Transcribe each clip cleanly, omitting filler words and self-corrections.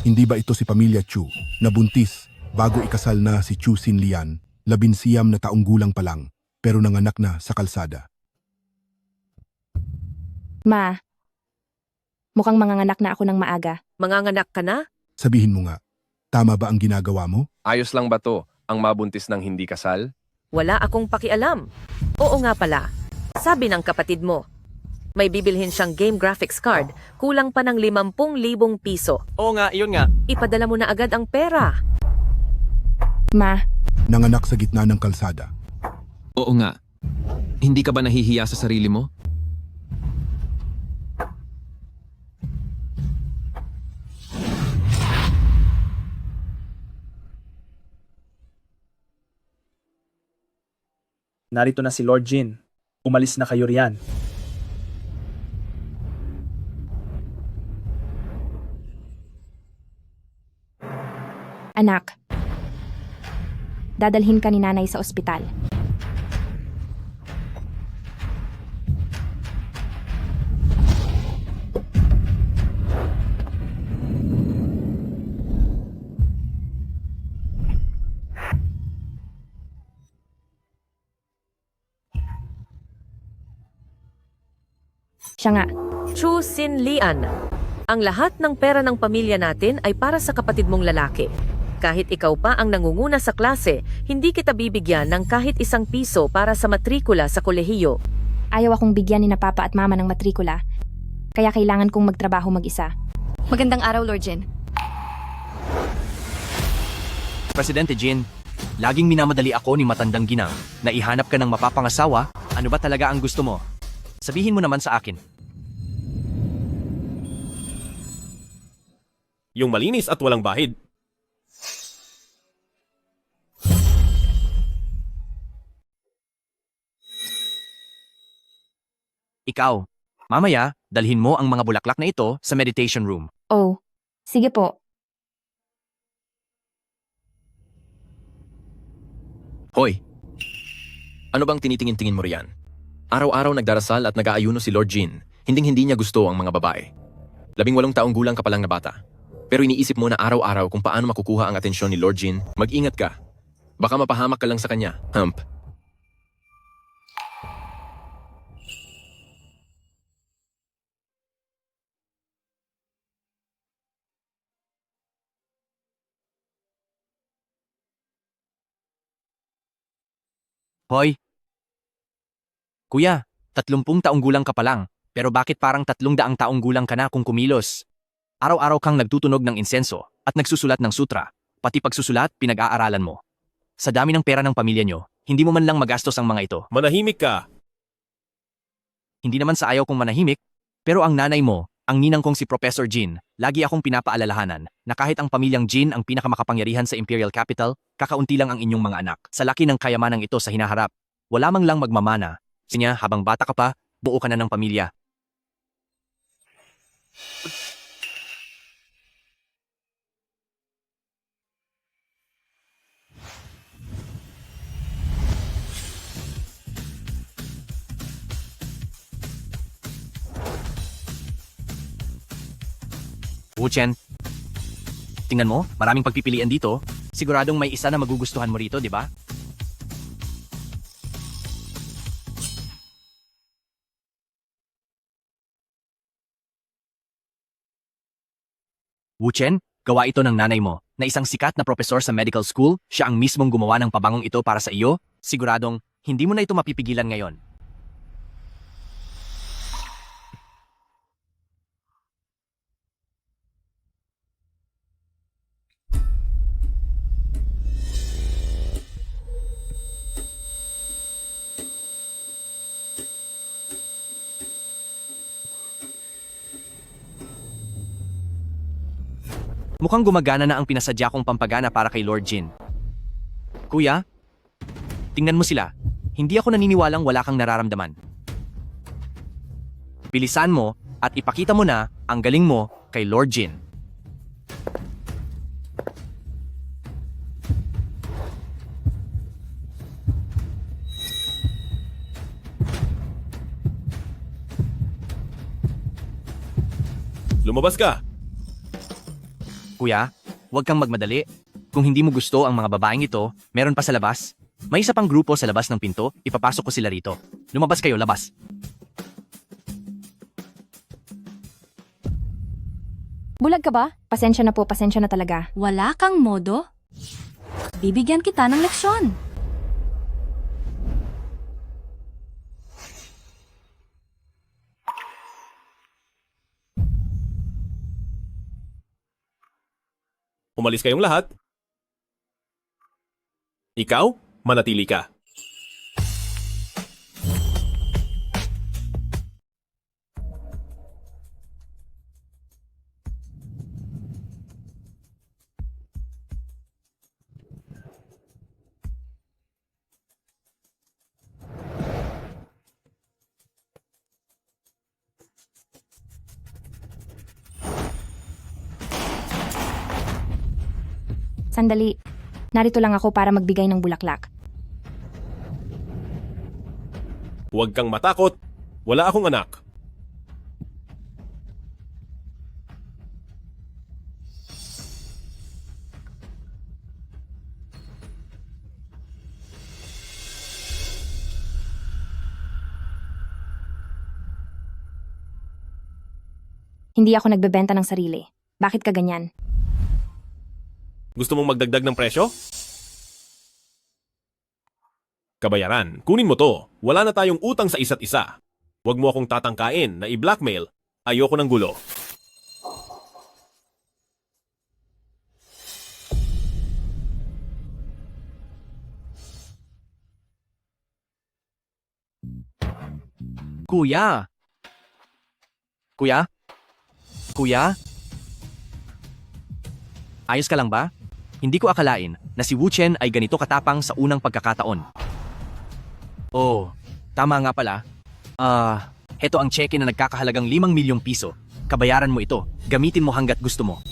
Hindi ba ito si Pamilya Chu, na buntis bago ikasal na si Chu Xinlian, 19 na taong gulang pa lang, pero nanganak na sa kalsada? Ma, mukhang manganganak na ako ng maaga. Manganganak ka na? Sabihin mo nga, tama ba ang ginagawa mo? Ayos lang ba to, ang mabuntis ng hindi kasal? Wala akong pakialam. Oo nga pala. Sabi ng kapatid mo, may bibilhin siyang game graphics card, kulang pa ng 50,000 piso. Oo nga, iyon nga. Ipadala mo na agad ang pera. Ma, Nanganak sa gitna ng kalsada. Oo nga. Hindi ka ba nahihiya sa sarili mo? Narito na si Lord Jin. Umalis na kayo riyan. anak. Dadalhin ka ni nanay sa ospital. Siya nga, Chu Xinlian, ang lahat ng pera ng pamilya natin ay para sa kapatid mong lalaki. Kahit ikaw pa ang nangunguna sa klase, hindi kita bibigyan ng kahit isang piso para sa matrikula sa kolehiyo. ayaw akong bigyan ni na papa at mama ng matrikula. Kaya kailangan kong magtrabaho mag-isa. Magandang araw, Lord Jin. Presidente Jin, laging minamadali ako ni matandang ginang na ihanap ka ng mapapangasawa. Ano ba talaga ang gusto mo? Sabihin mo naman sa akin. Yung malinis at walang bahid. Ikaw, mamaya, dalhin mo ang mga bulaklak na ito sa meditation room. Oh, sige po. Hoy! Ano bang tinitingin-tingin mo riyan? Araw-araw nagdarasal at nag-aayuno si Lord Jin. Hinding-hindi niya gusto ang mga babae. 18 taong gulang ka pa lang na bata. Pero iniisip mo na araw-araw kung paano makukuha ang atensyon ni Lord Jin. Mag-ingat ka. Baka mapahamak ka lang sa kanya, hump. Hoy! Kuya, 30 taong gulang ka pa lang, pero bakit parang 300 taong gulang ka na kung kumilos? Araw-araw kang nagtutunog ng insenso at nagsusulat ng sutra, pati pagsusulat pinag-aaralan mo. Sa dami ng pera ng pamilya nyo, hindi mo man lang magastos ang mga ito. Manahimik ka. Hindi naman sa ayaw kong manahimik, pero ang nanay mo, ang ninang kong si Professor Jin, lagi akong pinapaalalahanan na kahit ang pamilyang Jin ang pinakamakapangyarihan sa Imperial Capital, kakaunti lang ang inyong mga anak. Sa laki ng kayamanang ito sa hinaharap, wala mang lang magmamana. Sinya, habang bata ka pa, buo ka na ng pamilya. Wu Chen, tingnan mo, maraming pagpipilian dito. Siguradong may isa na magugustuhan mo rito, di ba? Wu Chen, gawa ito ng nanay mo, na isang sikat na propesor sa medical school. Siya ang mismong gumawa ng pabangong ito para sa iyo. Siguradong, hindi mo na ito mapipigilan ngayon. Mukhang gumagana na ang pinasadya kong pampagana para kay Lord Jin. Kuya, tingnan mo sila. Hindi ako naniniwalang wala kang nararamdaman. Bilisan mo at ipakita mo na ang galing mo kay Lord Jin. Lumabas ka. Kuya, huwag kang magmadali. Kung hindi mo gusto ang mga babaeng ito, meron pa sa labas. May isa pang grupo sa labas ng pinto, ipapasok ko sila rito. Lumabas kayo, labas. Bulag ka ba? Pasensya na po, pasensya na talaga. Wala kang modo? Bibigyan kita ng leksyon. Umalis kayong lahat. Ikaw, manatili ka. Sandali. Narito lang ako para magbigay ng bulaklak. Huwag kang matakot. Wala akong anak. Hindi ako nagbebenta ng sarili. Bakit ka ganyan? Gusto mong magdagdag ng presyo? Kabayaran, kunin mo to. Wala na tayong utang sa isa't isa. Huwag mo akong tatangkain na i-blackmail. Ayoko ng gulo. Kuya! Kuya? Kuya? Ayos ka lang ba? Hindi ko akalain na si Wu Chen ay ganito katapang sa unang pagkakataon. Oh, tama nga pala. Heto ang cheque na nagkakahalagang 5 milyong piso. Kabayaran mo ito. Gamitin mo hanggat gusto mo.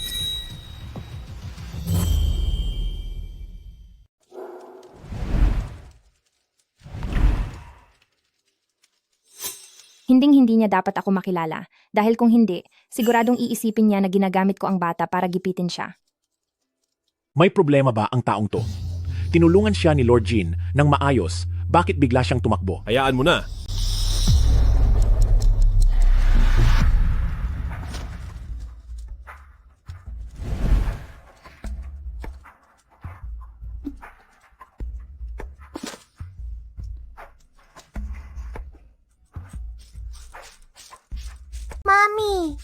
Hinding-hindi niya dapat ako makilala. Dahil kung hindi, siguradong iisipin niya na ginagamit ko ang bata para gipitin siya. May problema ba ang taong to? Tinulungan siya ni Lord Jin ng maayos. Bakit bigla siyang tumakbo? Hayaan mo na. Mami,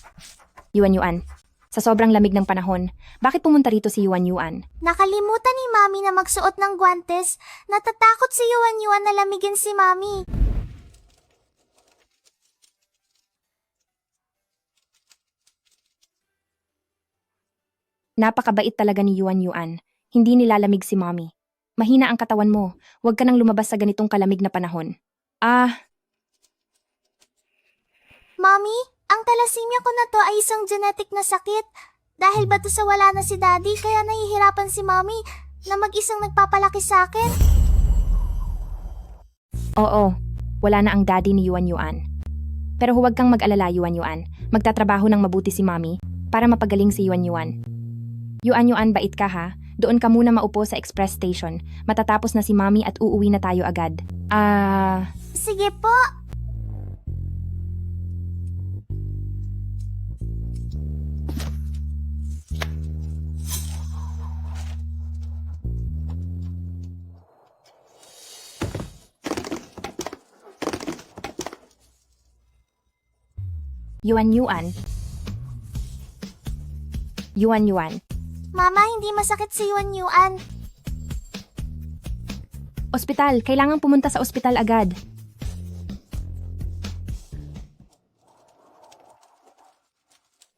Yuan-Yuan. Sa sobrang lamig ng panahon, bakit pumunta rito si Yuan-Yuan? nakalimutan ni Mami na magsuot ng guwantes. Natatakot si Yuan-Yuan na lamigin si Mami. Napakabait talaga ni Yuan-Yuan. Hindi nilalamig si Mommy. Mahina ang katawan mo. Huwag ka nang lumabas sa ganitong kalamig na panahon. Mami, ang thalassemia ko na to ay isang genetic na sakit. Dahil ba to sa wala na si Daddy, kaya nahihirapan si Mami na mag-isang nagpapalaki sa akin? Oo, wala na ang daddy ni Yuan-Yuan. Pero huwag kang mag-alala, Yuan-Yuan. Magtatrabaho ng mabuti si Mommy para mapagaling si Yuan-Yuan. Yuan-Yuan, bait ka ha? Doon ka muna maupo sa express station. Matatapos na si Mommy at uuwi na tayo agad. Sige po. Yuan-Yuan. Yuan-Yuan. Mama, hindi masakit si Yuan-Yuan. Ospital, kailangang pumunta sa ospital agad.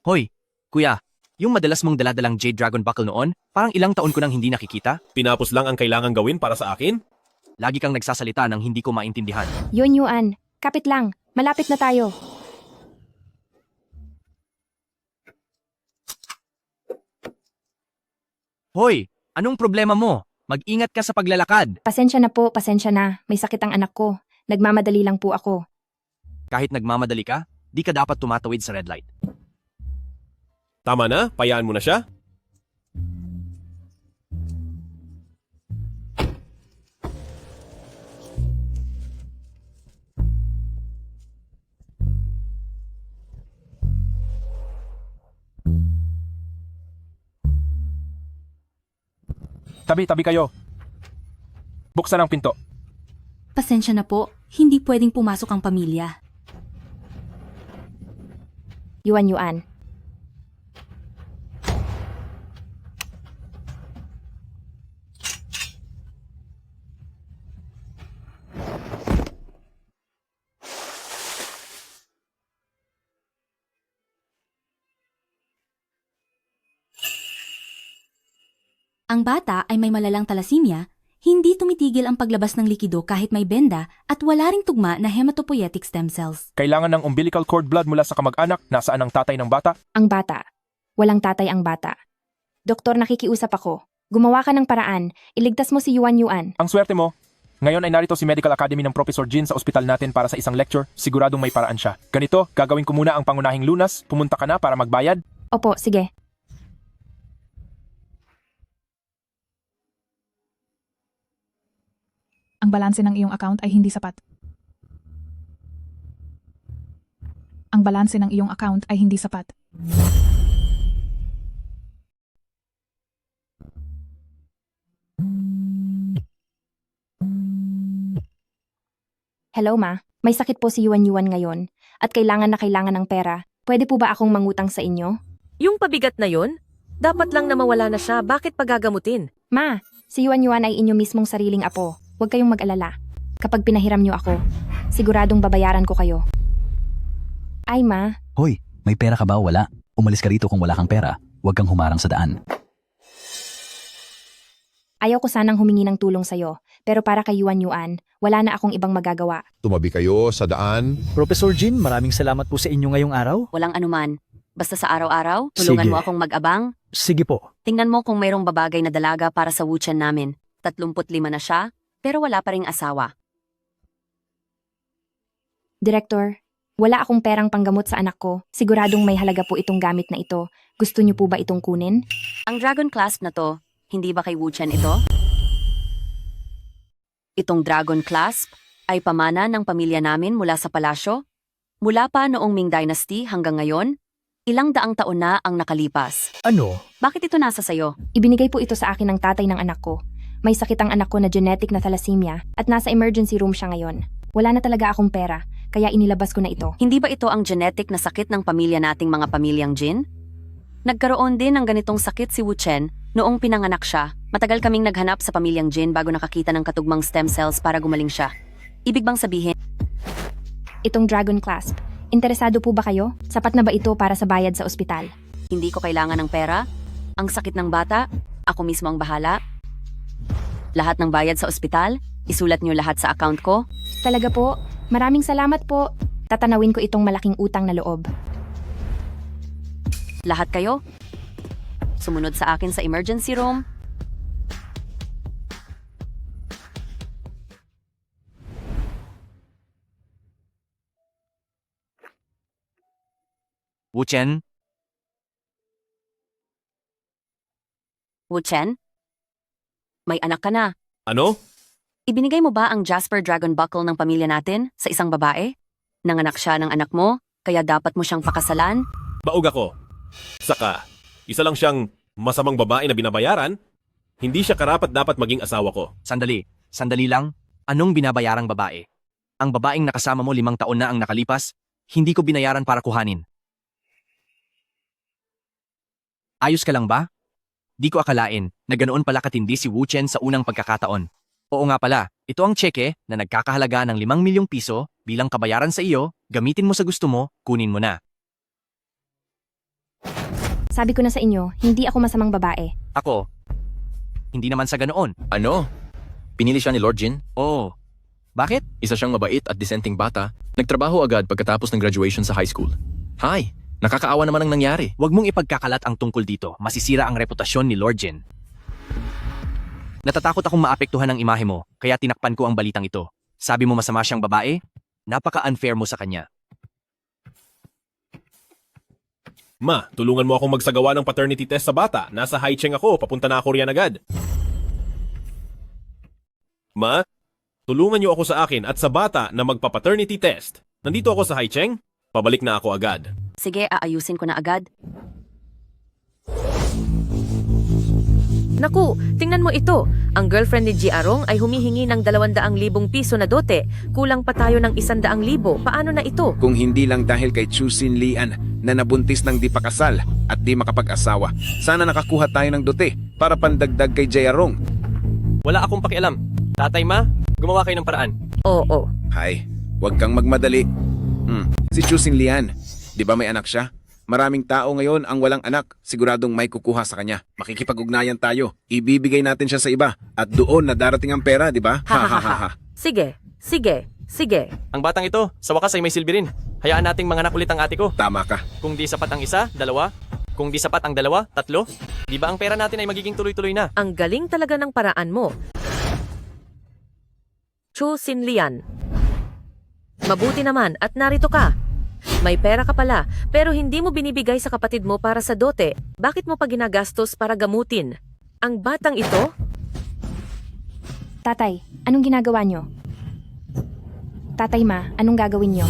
Hoy, kuya, yung madalas mong daladalang Jade Dragon Buckle noon, parang ilang taon ko nang hindi nakikita. Pinapos lang ang kailangang gawin para sa akin? Lagi kang nagsasalita nang hindi ko maintindihan. Yuan-Yuan, kapit lang. Malapit na tayo. Hoy, anong problema mo? Mag-ingat ka sa paglalakad. Pasensya na po, pasensya na. May sakit ang anak ko. Nagmamadali lang po ako. Kahit nagmamadali ka, di ka dapat tumatawid sa red light. Tama na, payaan mo na siya. Tabi kayo. Buksan ang pinto. Pasensya na po, hindi pwedeng pumasok ang pamilya. Yuan. Ang bata ay may malalang talasimya, hindi tumitigil ang paglabas ng likido kahit may benda at wala ring tugma na hematopoietic stem cells. Kailangan ng umbilical cord blood mula sa kamag-anak. Nasaan ang tatay ng bata? Ang bata. Walang tatay ang bata. Doktor, nakikiusap ako. Gumawa ka ng paraan. Iligtas mo si Yuan. Ang swerte mo. Ngayon ay narito si Medical Academy ng Professor Jin sa ospital natin para sa isang lecture. Siguradong may paraan siya. Ganito, gagawin ko muna ang pangunahing lunas. Pumunta ka na para magbayad. Opo, sige. Ang balanse ng iyong account ay hindi sapat. Ang balanse ng iyong account ay hindi sapat. Hello, ma. May sakit po si Yuan ngayon at kailangan ng pera. Pwede po ba akong mangutang sa inyo? Yung pabigat na yon, dapat lang na mawala na siya, bakit pagagamutin? Ma, si Yuan ay inyo mismong sariling apo. Huwag kayong mag-alala. Kapag pinahiram niyo ako, siguradong babayaran ko kayo. Ay, ma. Hoy, may pera ka ba o wala? Umalis ka rito kung wala kang pera. Huwag kang humarang sa daan. Ayaw ko sanang humingi ng tulong sa'yo, pero para kay Yuan, wala na akong ibang magagawa. Tumabi kayo sa daan. Professor Jin, maraming salamat po sa inyo ngayong araw. Walang anuman. Basta sa araw-araw, tulungan Sige. mo akong mag-abang. Sige po. Tingnan mo kung mayroong babagay na dalaga para sa Wuchen namin. 35 na siya, pero wala pa ring asawa. Director, wala akong perang panggamot sa anak ko. Siguradong may halaga po itong gamit na ito. Gusto niyo po ba itong kunin? Ang Dragon Clasp na to, hindi ba kay Wuchen ito? Itong Dragon Clasp ay pamana ng pamilya namin mula sa palasyo. Mula pa noong Ming Dynasty hanggang ngayon, ilang daang taon na ang nakalipas. Ano? Bakit ito nasa sayo? Ibinigay po ito sa akin ng tatay ng anak ko. May sakit ang anak ko na genetic na thalassemia at nasa emergency room siya ngayon. Wala na talaga akong pera, kaya inilabas ko na ito. Hindi ba ito ang genetic na sakit ng pamilya nating mga pamilyang Jin? Nagkaroon din ng ganitong sakit si Wuchen noong pinanganak siya. Matagal kaming naghanap sa pamilyang Jin bago nakakita ng katugmang stem cells para gumaling siya. Ibig bang sabihin? Itong Dragon Clasp, interesado po ba kayo? Sapat na ba ito para sa bayad sa ospital? Hindi ko kailangan ng pera. Ang sakit ng bata, ako mismo ang bahala. Lahat ng bayad sa ospital, isulat niyo lahat sa account ko. Talaga po? Maraming salamat po. Tatanawin ko itong malaking utang na loob. Lahat kayo? Sumunod sa akin sa emergency room. Wuchen, Wuchen? May anak ka na. Ano? Ibinigay mo ba ang Jasper Dragon Buckle ng pamilya natin sa isang babae? Nanganak siya ng anak mo, kaya dapat mo siyang pakasalan? Baog ako. Saka, isa lang siyang masamang babae na binabayaran. Hindi siya karapat dapat maging asawa ko. Sandali lang. Anong binabayarang babae? Ang babaeng nakasama mo 5 taon na ang nakalipas, hindi ko binayaran para kuhanin. Ayos ka lang ba? Di ko akalain na ganoon pala katindi si Wuchen sa unang pagkakataon. Oo nga pala, ito ang tseke na nagkakahalaga ng 5 milyong piso bilang kabayaran sa iyo, gamitin mo sa gusto mo, kunin mo na. Sabi ko na sa inyo, hindi ako masamang babae. Ako, hindi naman sa ganoon. Ano? Pinili siya ni Lord Jin? Oo. Bakit? Isa siyang mabait at dissenting bata. Nagtrabaho agad pagkatapos ng graduation sa high school. Hi! Nakakaawa naman ang nangyari. Huwag mong ipagkakalat ang tungkol dito. Masisira ang reputasyon ni Lord Jin. Natatakot akong maapektuhan ang imahe mo, kaya tinakpan ko ang balitang ito. Sabi mo masama siyang babae? Napaka-unfair mo sa kanya. Ma, tulungan mo akong magsagawa ng paternity test sa bata. Nasa Haicheng ako, papunta na ako riyan agad. Ma, tulungan niyo ako sa akin at sa bata na magpa-paternity test. Nandito ako sa Haicheng, pabalik na ako agad. Sige, aayusin ko na agad. Naku, tingnan mo ito. Ang girlfriend ni G. Arong ay humihingi ng 200,000 piso na dote. Kulang pa tayo ng 100,000. Paano na ito? Kung hindi lang dahil kay Chusin Lian na nabuntis ng di pa kasal at di makapag-asawa, sana nakakuha tayo ng dote para pandagdag kay Jayarong. Wala akong pakialam. Tatay Ma, gumawa kayo ng paraan. Oo. Hay, huwag kang magmadali. Si Chusin Lian, di ba may anak siya? Maraming tao ngayon ang walang anak, siguradong may kukuha sa kanya. Makikipag-ugnayan tayo, ibibigay natin siya sa iba, at doon na darating ang pera, di ba? Ha. Sige. Ang batang ito, sa wakas ay may silbi rin. Hayaan nating mga ulit ang ate ko. Tama ka. Kung di sapat ang isa, dalawa. Kung di sapat ang dalawa, tatlo. Di ba ang pera natin ay magiging tuloy-tuloy na? Ang galing talaga ng paraan mo. Chu Sin Lian. Mabuti naman at narito ka. May pera ka pala, pero hindi mo binibigay sa kapatid mo para sa dote. Bakit mo pa ginagastos para gamutin? Ang batang ito? Tatay, anong ginagawa nyo? Tatay Ma, anong gagawin nyo?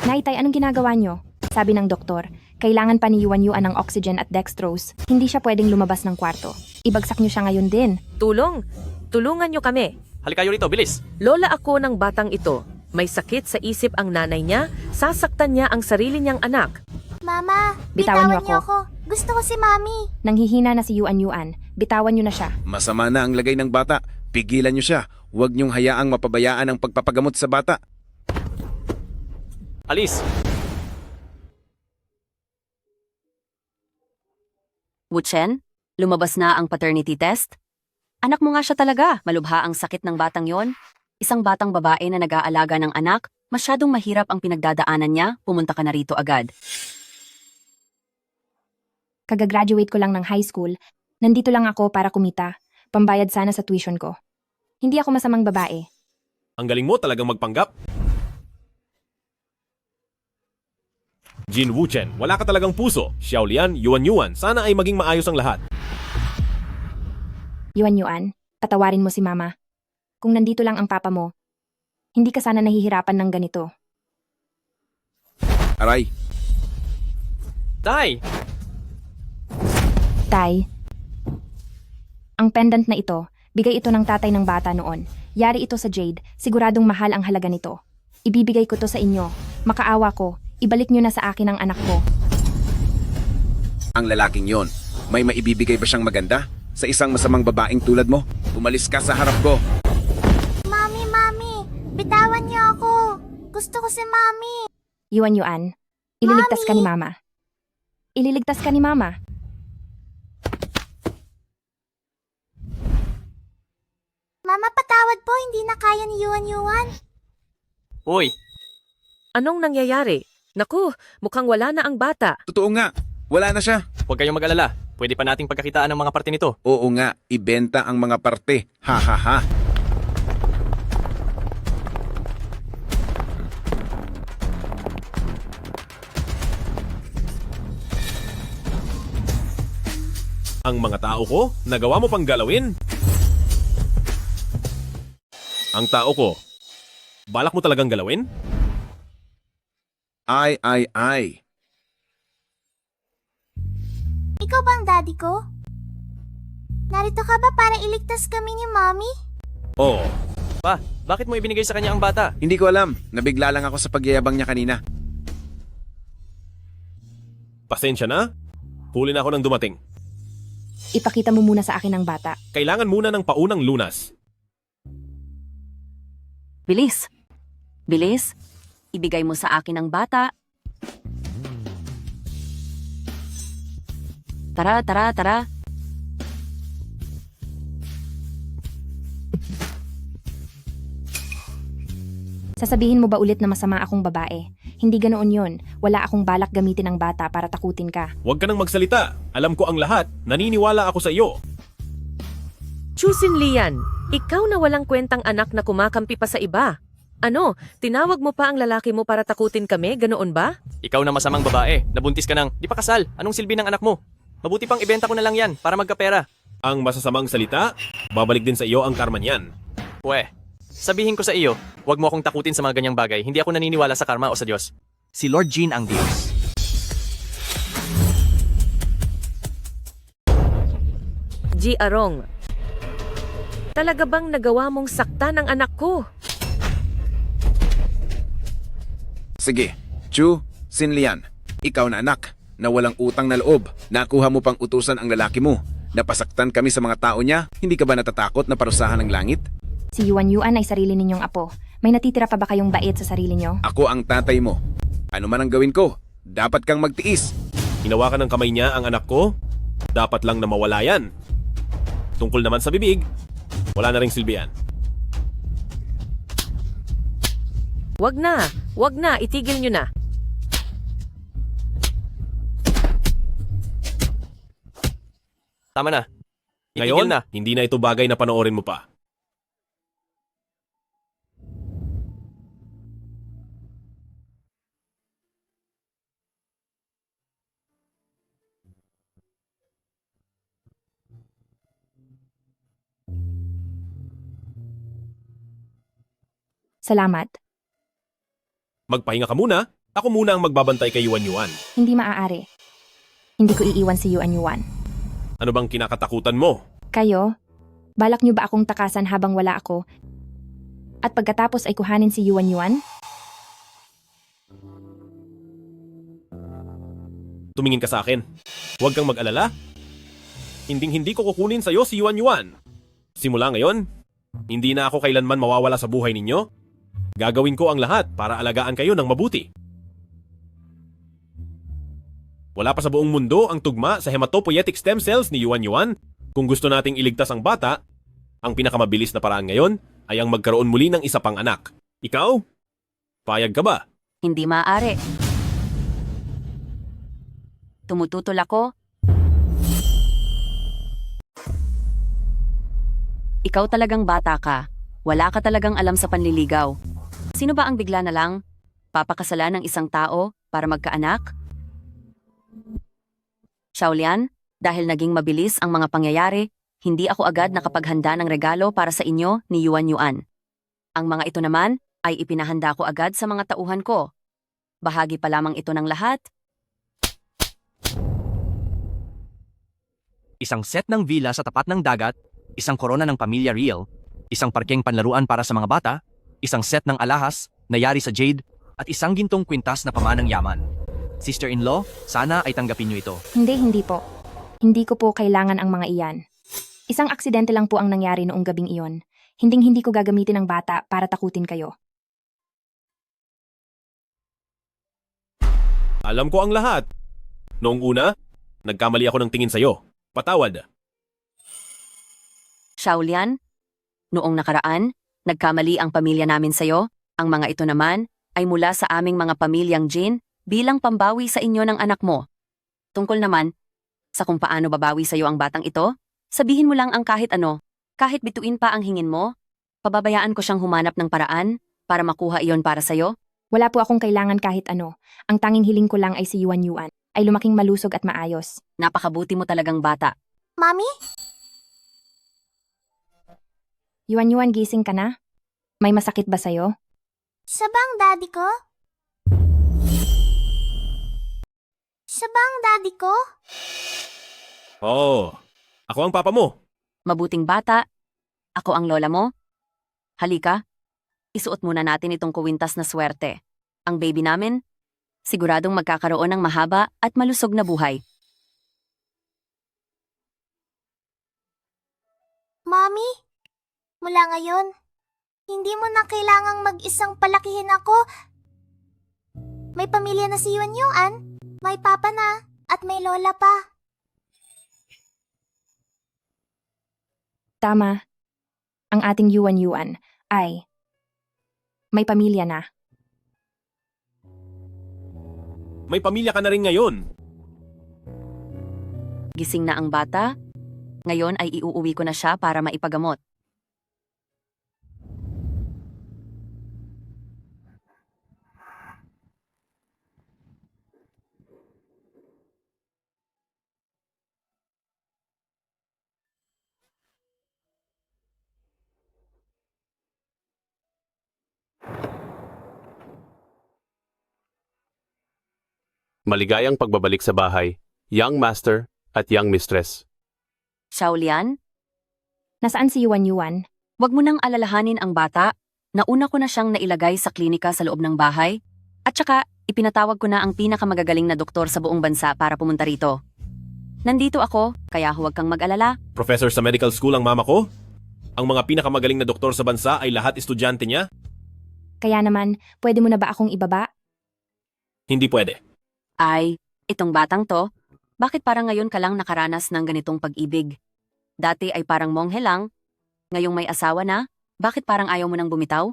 Naitay, anong ginagawa nyo? Sabi ng doktor, kailangan pa ni Yuan Yuan ng oxygen at dextrose. Hindi siya pwedeng lumabas ng kwarto. Ibagsak nyo siya ngayon din. Tulungan nyo kami. Halika kayo rito, bilis. Lola ako ng batang ito. May sakit sa isip ang nanay niya, sasaktan niya ang sarili niyang anak. Mama, Bitawan niyo niyo ako. Gusto ko si Mami. Nanghihina na si Yuan Yuan. Bitawan nyo na siya. Masama na ang lagay ng bata. Pigilan niyo siya. Huwag niyong hayaang mapabayaan ang pagpapagamot sa bata. Alis. Wuchen, lumabas na ang paternity test? Anak mo nga siya talaga. Malubha ang sakit ng batang yon. Isang batang babae na nag-aalaga ng anak, masyadong mahirap ang pinagdadaanan niya, pumunta ka na rito agad. Kagagraduate ko lang ng high school. Nandito lang ako para kumita. Pambayad sana sa tuition ko. Hindi ako masamang babae. Ang galing mo talagang magpanggap. Jin Wuchen, wala ka talagang puso. Xiaolian, Yuan Yuan, sana ay maging maayos ang lahat. Yuan Yuan, patawarin mo si Mama. Kung nandito lang ang papa mo, hindi ka sana nahihirapan ng ganito. Aray, Tay! Tay, ang pendant na ito, bigay ito ng tatay ng bata noon. Yari ito sa Jade, siguradong mahal ang halaga nito. Ibibigay ko to sa inyo. Makaawa ko, ibalik nyo na sa akin ang anak ko. ang lalaking yon. May maibibigay ba siyang maganda? Sa isang masamang babaeng tulad mo? Umalis ka sa harap ko. Mami, bitawan niyo ako. Gusto ko si Mami. Yuan Yuan, ililigtas ka ni Mama. Ililigtas ka ni Mama. Mama, patawad po. Hindi na kaya ni Yuan Yuan. Uy! Anong nangyayari? Naku, mukhang wala na ang bata. Totoo nga, wala na siya. Huwag kayong mag-alala. Pwede pa nating pagkakitaan ng mga parte nito. Oo nga, ibenta ang mga parte. Ha ha ha. Ang mga tao ko, nagawa mo pang galawin? Ang tao ko, balak mo talagang galawin? Ay. Ikaw bang daddy ko? Narito ka ba para iligtas kami ni Mami? Oo. Pa, bakit mo ibinigay sa kanya ang bata? Hindi ko alam. Nabigla lang ako sa pagyayabang niya kanina. Pasensya na. Huli na ako nang dumating. Ipakita mo muna sa akin ang bata. Kailangan muna ng paunang lunas. Bilis. Bilis. Ibigay mo sa akin ang bata. Tara. Sasabihin mo ba ulit na masama akong babae? Hindi ganoon yon. Wala akong balak gamitin ang bata para takutin ka. Huwag ka nang magsalita. Alam ko ang lahat. Naniniwala ako sa iyo. Chusin Lian, ikaw na walang kwentang anak na kumakampi pa sa iba. Ano, tinawag mo pa ang lalaki mo para takutin kami, ganoon ba? Ikaw na masamang babae. Nabuntis ka nang, di pa kasal. Anong silbi ng anak mo? Mabuti pang ibenta ko na lang yan para magkapera. Ang masasamang salita, babalik din sa iyo ang karma niyan. Pwe, sabihin ko sa iyo, huwag mo akong takutin sa mga ganyang bagay. Hindi ako naniniwala sa karma o sa Diyos. Si Lord Jin ang Diyos. G. Arong. Talaga bang nagawa mong saktan ang anak ko? Sige, Chu Sinlian, ikaw na anak, na walang utang na loob. Nakuha mo pang utusan ang lalaki mo. Napasaktan kami sa mga tao niya. Hindi ka ba natatakot na parusahan ng langit? Si Yuan Yuan ay sarili ninyong apo. May natitira pa ba kayong bait sa sarili nyo? Ako ang tatay mo. Ano man ang gawin ko, dapat kang magtiis. Hinawakan ng kamay niya ang anak ko? Dapat lang na mawala yan. Tungkol naman sa bibig, wala na ring silbi yan. Wag na, itigil nyo na. Tama na. Ngayon, hindi na ito bagay na panoorin mo pa. Salamat. Magpahinga ka muna. Ako muna ang magbabantay kay Yuan Yuan. Hindi maaari. Hindi ko iiwan si Yuan Yuan. Ano bang kinakatakutan mo? Kayo, balak nyo ba akong takasan habang wala ako? At pagkatapos ay kuhanin si Yuan Yuan? Tumingin ka sa akin. Huwag kang mag-alala. Hinding-hindi ko kukunin sa'yo si Yuan Yuan. Simula ngayon, hindi na ako kailanman mawawala sa buhay ninyo. Gagawin ko ang lahat para alagaan kayo ng mabuti. Wala pa sa buong mundo ang tugma sa hematopoietic stem cells ni Yuan Yuan. Kung gusto nating iligtas ang bata, ang pinakamabilis na paraan ngayon ay ang magkaroon muli ng isa pang anak. Ikaw? Payag ka ba? Hindi maaari. Tumututol ako. Ikaw talagang bata ka. Wala ka talagang alam sa panliligaw. Sino ba ang bigla na lang papakasalan ng isang tao para magkaanak? Xiaolian, dahil naging mabilis ang mga pangyayari, hindi ako agad nakapaghanda ng regalo para sa inyo ni Yuan Yuan. Ang mga ito naman ay ipinahanda ko agad sa mga tauhan ko. Bahagi pa lamang ito ng lahat. Isang set ng villa sa tapat ng dagat, isang korona ng pamilya Real, isang parkeng panlaruan para sa mga bata, isang set ng alahas na yari sa jade, at isang gintong kwintas na pamanang yaman. Sister-in-law, sana ay tanggapin niyo ito. Hindi po. Hindi ko po kailangan ang mga iyan. Isang aksidente lang po ang nangyari noong gabing iyon. Hinding-hindi ko gagamitin ang bata para takutin kayo. Alam ko ang lahat. Noong una, nagkamali ako ng tingin sa'yo. Patawad. Xiaolian, noong nakaraan, nagkamali ang pamilya namin sa'yo. Ang mga ito naman ay mula sa aming mga pamilyang Jin bilang pambawi sa inyo ng anak mo. Tungkol naman sa kung paano babawi sa'yo ang batang ito, sabihin mo lang ang kahit ano. Kahit bituin pa ang hingin mo, pababayaan ko siyang humanap ng paraan para makuha iyon para sa'yo. Wala po akong kailangan kahit ano. Ang tanging hiling ko lang ay si Yuan Yuan. Ay lumaking malusog at maayos. Napakabuti mo talagang bata. Mami? Yuan Yuan, gising ka na? May masakit ba sa'yo? Siya bang daddy ko? Siya bang daddy ko? Oo. Ako ang papa mo. Mabuting bata. Ako ang lola mo. Halika. Isuot muna natin itong kuwintas na swerte. Ang baby namin, siguradong magkakaroon ng mahaba at malusog na buhay. Mommy? Mula ngayon, hindi mo na kailangang mag-isang palakihin ako. May pamilya na si Yuan Yuan, may papa na, at may lola pa. Tama. Ang ating Yuan Yuan ay may pamilya na. May pamilya ka na rin ngayon. Gising na ang bata. Ngayon ay iuuwi ko na siya para maipagamot. Maligayang pagbabalik sa bahay, young master at young mistress. Xiaolian, Nasaan si Yuan Yuan? wag mo nang alalahanin ang bata. Nauna ko na siyang nailagay sa klinika sa loob ng bahay. At saka, ipinatawag ko na ang pinakamagagaling na doktor sa buong bansa para pumunta rito. Nandito ako, kaya huwag kang mag-alala. Professor sa medical school ang mama ko? Ang mga pinakamagaling na doktor sa bansa ay lahat estudyante niya? Kaya naman, pwede mo na ba akong ibaba? Hindi pwede. Ay, itong batang to, bakit parang ngayon ka lang nakaranas ng ganitong pag-ibig? Dati ay parang monghe lang, ngayong may asawa na, bakit parang ayaw mo nang bumitaw?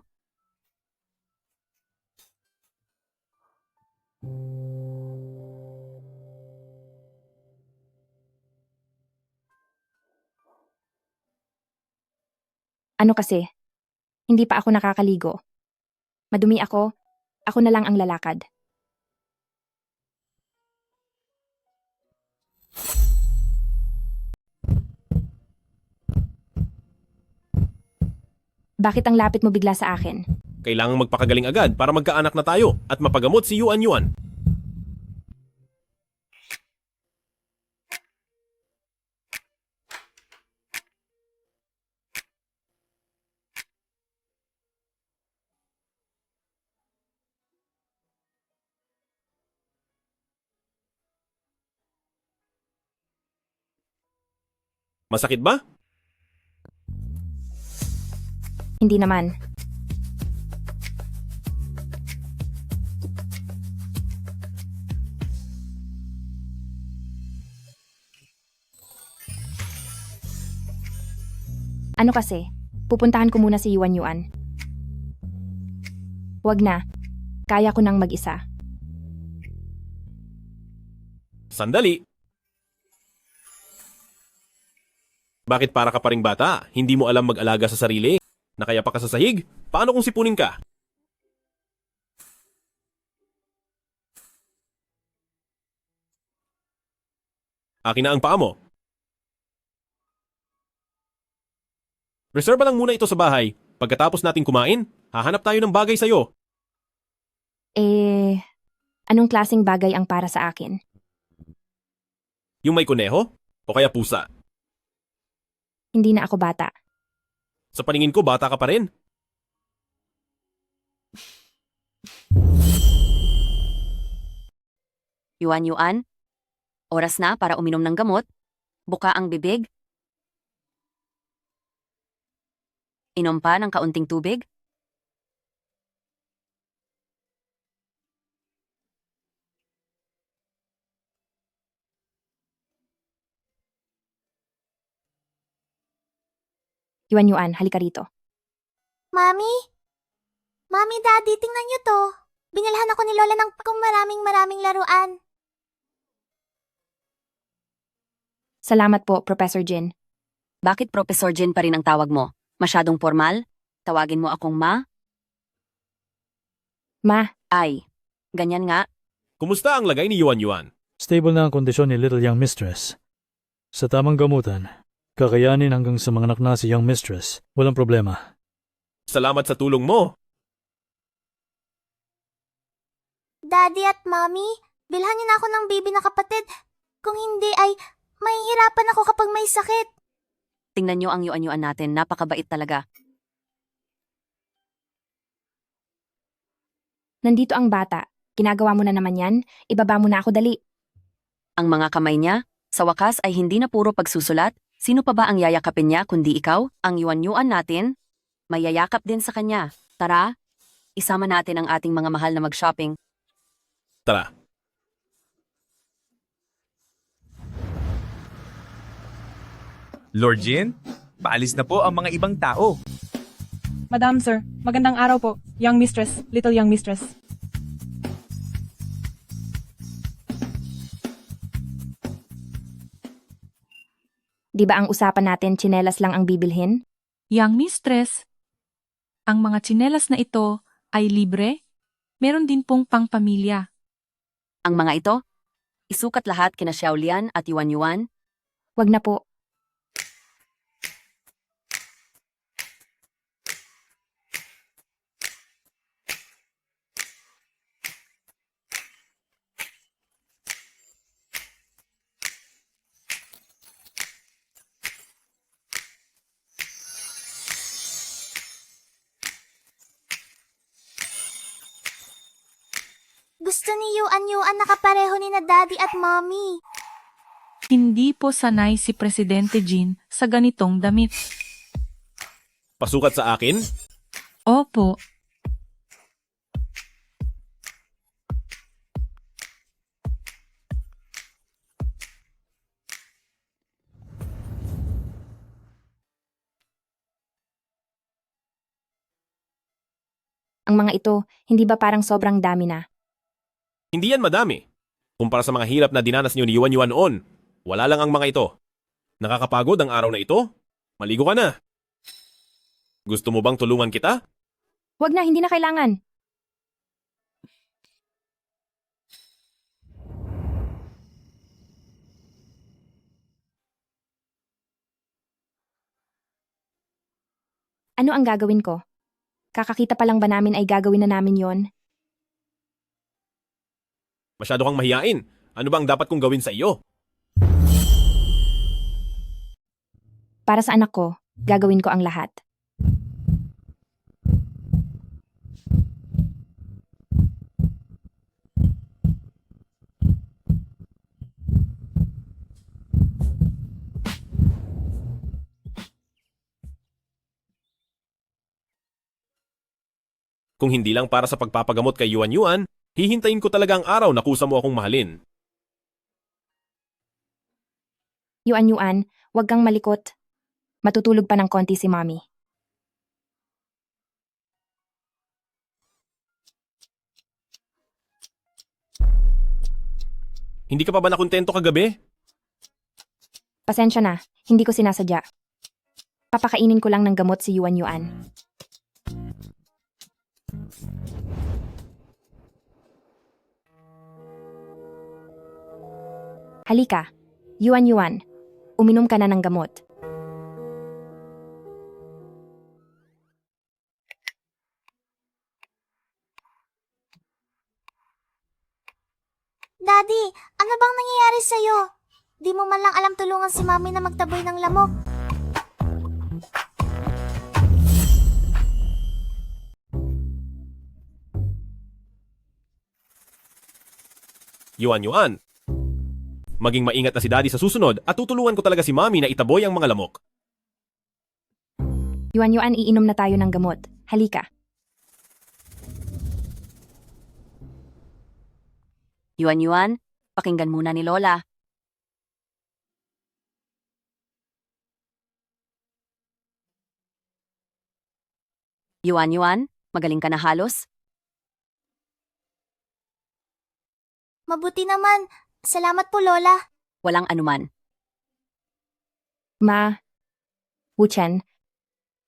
Ano kasi? Hindi pa ako nakakaligo. Madumi ako na lang ang lalakad. Bakit ang lapit mo bigla sa akin? Kailangang magpakagaling agad para magkaanak na tayo at mapagamot si Yuan Yuan. Masakit ba? Hindi naman. Ano kasi? Pupuntahan ko muna si Yuan Yuan. Huwag na. Kaya ko nang mag-isa. Sandali. Bakit para ka pa ring bata? Hindi mo alam mag-alaga sa sarili? Nakaya pa ka sa sahig? Paano kung sipunin ka? Akin na ang paa mo. Reserba lang muna ito sa bahay. Pagkatapos nating kumain, hahanap tayo ng bagay sa'yo. Anong klaseng bagay ang para sa akin? Yung may kuneho? O kaya pusa? Hindi na ako bata. Sa paningin ko, bata ka pa rin. Yuan Yuan, oras na para uminom ng gamot. Buka ang bibig. Inom pa ng kaunting tubig. Yuan Yuan, halika rito. Mami? Mami, Daddy, tingnan niyo to. Binilhan ako ni Lola ng maraming laruan. Salamat po, Professor Jin. Bakit Professor Jin pa rin ang tawag mo? Masyadong formal? Tawagin mo akong ma? Ma. Ay, ganyan nga. Kumusta ang lagay ni Yuan Yuan? Stable na ang kondisyon ni Little Young Mistress. Sa tamang gamutan, kakayanin hanggang sa mga anak na si Young Mistress. Walang problema. Salamat sa tulong mo. Daddy at Mommy, bilhan niyo na ako ng baby na kapatid. Kung hindi ay, mahihirapan ako kapag may sakit. Tingnan niyo ang Yuan-Yuan natin, napakabait talaga. Nandito ang bata. Ginagawa mo na naman yan. Ibaba mo na ako dali. Ang mga kamay niya, sa wakas ay hindi na puro pagsusulat. Sino pa ba ang yayakapin niya kundi ikaw? Ang Yuan-Yuan natin, may yayakap din sa kanya. Tara, isama natin ang ating mga mahal na mag-shopping. Tara. Lord Jin, paalis na po ang mga ibang tao. Madam Sir, magandang araw po. Young Mistress, Little Young Mistress. Di ba ang usapan natin tsinelas lang ang bibilhin? Young Mistress, ang mga tsinelas na ito ay libre. Meron din pong pangpamilya. Ang mga ito, isukat lahat kina Xiaolian at Yuan-Yuan. Wag na po. Gusto ni Yuan nakapareho ni na Daddy at Mommy. Hindi po sanay si Presidente Jin sa ganitong damit. Pasukat sa akin? Opo. Ang mga ito, hindi ba parang sobrang dami na? Hindi yan madami. Kumpara sa mga hirap na dinanas niyo ni Yuan noon, wala lang ang mga ito. Nakakapagod ang araw na ito? Maligo ka na. Gusto mo bang tulungan kita? Wag na, hindi na kailangan. Ano ang gagawin ko? Kakakita pa lang ba namin ay gagawin na namin yon? Masyado kang mahiyain. Ano ba ang dapat kong gawin sa iyo? Para sa anak ko, gagawin ko ang lahat. Kung hindi lang para sa pagpapagamot kay Yuan, hihintayin ko talaga ang araw na kusa mo akong mahalin. Yuan, wag kang malikot. Matutulog pa ng konti si Mommy. Hindi ka pa ba nakontento kagabi? Pasensya na, hindi ko sinasadya. Papakainin ko lang ng gamot si Yuan. Halika, Yuan, uminom ka na ng gamot. Daddy, ano bang nangyayari sa'yo? Di mo man lang alam tulungan si Mommy na magtaboy ng lamok. Yuan, maging maingat na si Daddy sa susunod at tutulungan ko talaga si Mommy na itaboy ang mga lamok. Yuan, iinom na tayo ng gamot. Halika. Yuan, pakinggan muna ni Lola. Yuan, magaling ka na halos? Mabuti naman. Salamat po, Lola. Walang anuman. Ma, Wuchen,